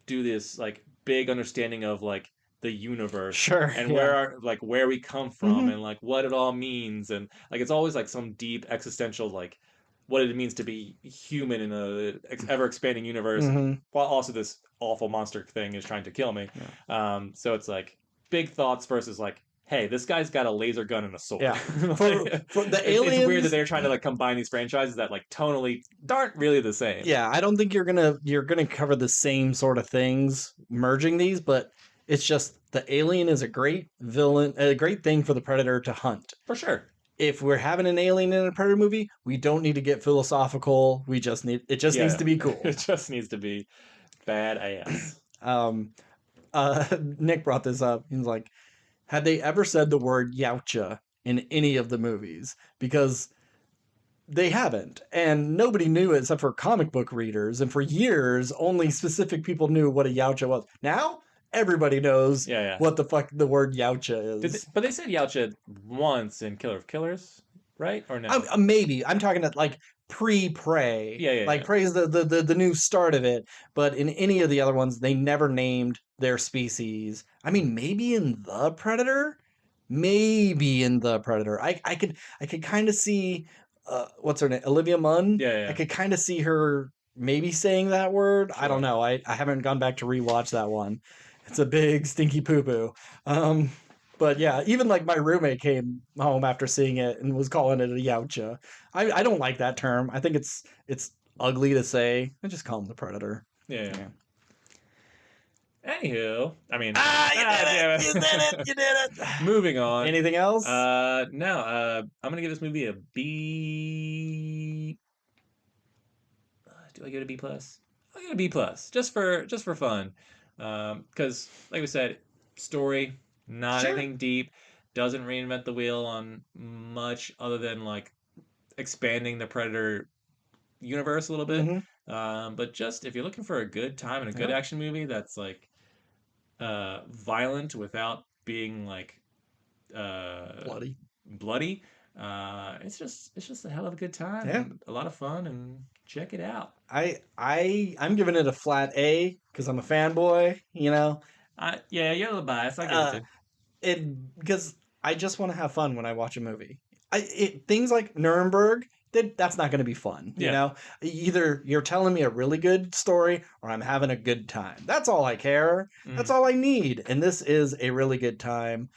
do this like big understanding of like the universe, sure, and where we come from, and like what it all means, and like it's always like some deep existential like what it means to be human in a ever expanding universe, while also this awful monster thing is trying to kill me. So it's like big thoughts versus like, hey, this guy's got a laser gun and a sword. Yeah. For the aliens, it's weird that they're trying to like combine these franchises that like tonally aren't really the same. Yeah, I don't think you're gonna cover the same sort of things merging these, but it's just the alien is a great villain, a great thing for the Predator to hunt. For sure. If we're having an alien in a Predator movie, we don't need to get philosophical. It just needs to be cool. It just needs to be badass. Nick brought this up. He's like, had they ever said the word Yautja in any of the movies? Because they haven't, and nobody knew it except for comic book readers, and for years only specific people knew what a Yautja was. Now everybody knows what the fuck the word Yautja is. But they said Yautja once in Killer of Killers, right? Or no? Maybe. I'm talking about like pre-Prey. Prey is the new start of it, but in any of the other ones they never named their species. I mean, maybe in The Predator? I could kind of see what's her name? Olivia Munn? Yeah. I could kind of see her maybe saying that word. Sure. I don't know. I haven't gone back to rewatch that one. It's a big stinky poo-poo. But yeah, even like my roommate came home after seeing it and was calling it a Yautja. I don't like that term. I think it's ugly to say. I just call him the Predator. Yeah. Anywho, I mean, you did it. Moving on. Anything else? No. I'm gonna give this movie a B. Do I give it a B plus? I'll give it a B plus, just for fun, because like we said, story not anything deep, doesn't reinvent the wheel on much other than like expanding the Predator universe a little bit. But just if you're looking for a good time and a good action movie that's like violent without being like bloody, it's just a hell of a good time. And a lot of fun, and check it out. I'm giving it a flat A because I'm a fanboy. You're a little biased. I get it because I just want to have fun when I watch a movie. Things like Nuremberg, that's not going to be fun. You know, either you're telling me a really good story or I'm having a good time. That's all I care. That's all I need. And this is a really good time.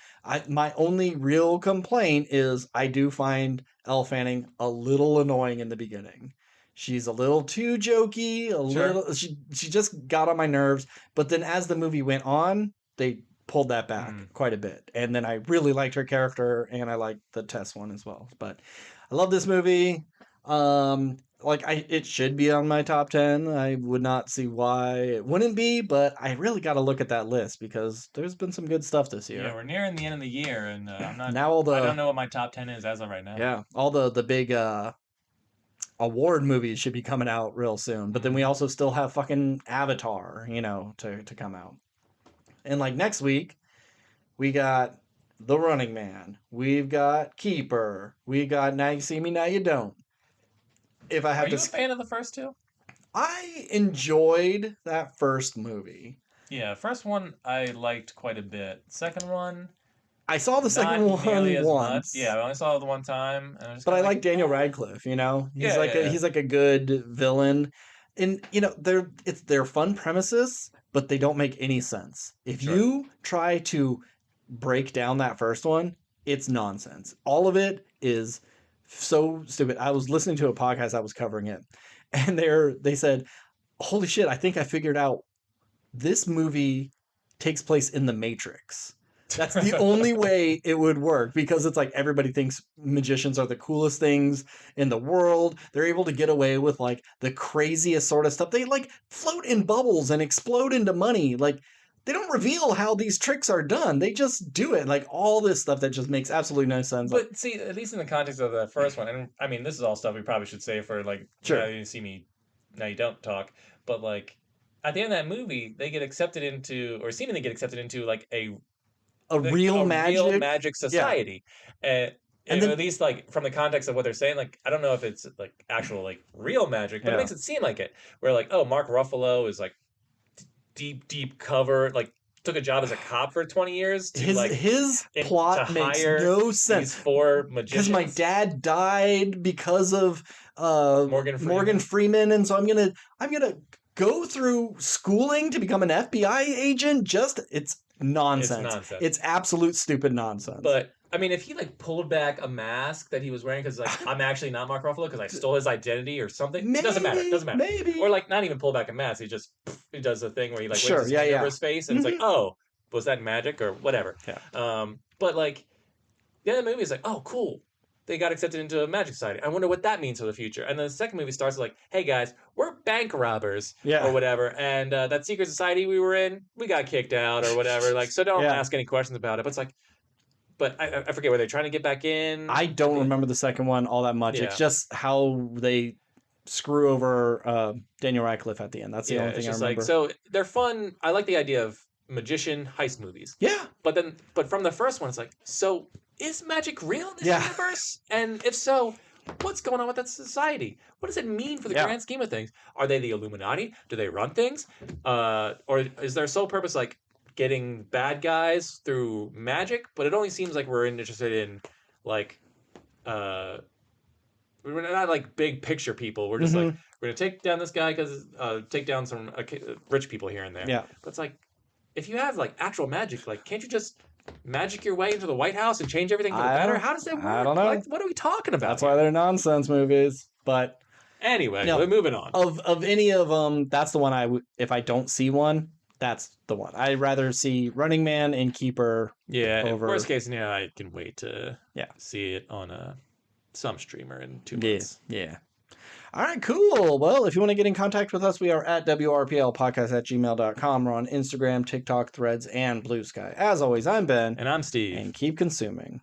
My only real complaint is I do find Elle Fanning a little annoying in the beginning. She's a little too jokey. Little. She just got on my nerves. But then as the movie went on, they pulled that back quite a bit. And then I really liked her character, and I liked the Tess one as well. But I love this movie. like it should be on my top 10. I would not see why it wouldn't be, but I really got to look at that list because there's been some good stuff this year. Yeah, we're nearing the end of the year, and I'm not. Now I don't know what my top 10 is as of right now. Yeah, all the big award movies should be coming out real soon. But then we also still have fucking Avatar, to come out. And like next week, we got The Running Man. We've got Keeper. We got Now You See Me, Now You Don't. If I have Are you a fan of the first two? I enjoyed that first movie. Yeah, first one I liked quite a bit. Second one, I saw the second one once. Yeah, I only saw it the one time. But I like Daniel Radcliffe. He's he's like a good villain, and they're fun premises, but they don't make any sense. If you try to break down that first one, it's nonsense. All of it is so stupid. I was listening to a podcast that was covering it, and they said, "Holy shit! I think I figured out this movie takes place in the Matrix." That's the only way it would work, because it's like everybody thinks magicians are the coolest things in the world. They're able to get away with like the craziest sort of stuff. They like float in bubbles and explode into money. Like they don't reveal how these tricks are done. They just do it. Like all this stuff that just makes absolutely no sense. But see, at least in the context of the first one, and I mean, this is all stuff we probably should say for like, Now You See Me, Now You Don't talk. But like at the end of that movie, they get accepted into, or seemingly get accepted into like a real magic society. Yeah. And then, at least like from the context of what they're saying, like I don't know if it's like actual like real magic, but it makes it seem like it. Where like, oh, Mark Ruffalo is like deep cover, like took a job as a cop for 20 years. His plot makes no sense. These four magicians. Because my dad died because of Morgan Freeman, and so I'm gonna go through schooling to become an FBI agent. It's nonsense. It's absolute stupid nonsense. But I mean, if he like pulled back a mask that he was wearing because like I'm actually not Mark Ruffalo because I stole his identity or something, it doesn't matter. Maybe. Or like not even pull back a mask. He does the thing where he like waves his hand over his face and it's like, oh, was that magic or whatever? Yeah. But like the other movie is like, oh, cool. They got accepted into a magic society. I wonder what that means for the future. And then the second movie starts like, hey guys, we're bank robbers or whatever. And that secret society we were in, we got kicked out or whatever. Like, so don't ask any questions about it. But it's like, but I forget, were they trying to get back in? I don't remember the second one all that much. Yeah. It's just how they screw over Daniel Radcliffe at the end. That's the only thing I remember. Like, so they're fun. I like the idea of magician heist movies. Yeah. But from the first one, it's like, so is magic real in this universe? And if so, what's going on with that society? What does it mean for the grand scheme of things? Are they the Illuminati? Do they run things? Or is their sole purpose like getting bad guys through magic? But it only seems like we're interested in like we're not like big picture people. We're just like, we're gonna take down this guy because take down some rich people here and there. Yeah. But it's like, if you have like actual magic, like can't you just magic your way into the White House and change everything for the better? How does that work? I don't know. Like, what are we talking about? That's why they're nonsense movies. But anyway, we're moving on. Of any of them, that's the one if I don't see one, that's the one. I'd rather see Running Man and Keeper. Yeah. Over... Worst case scenario, I can wait to see it on some streamer in 2 months. Yeah. All right, cool. Well, if you want to get in contact with us, we are at WRPLpodcast@gmail.com. We're on Instagram, TikTok, Threads, and Blue Sky. As always, I'm Ben. And I'm Steve. And keep consuming.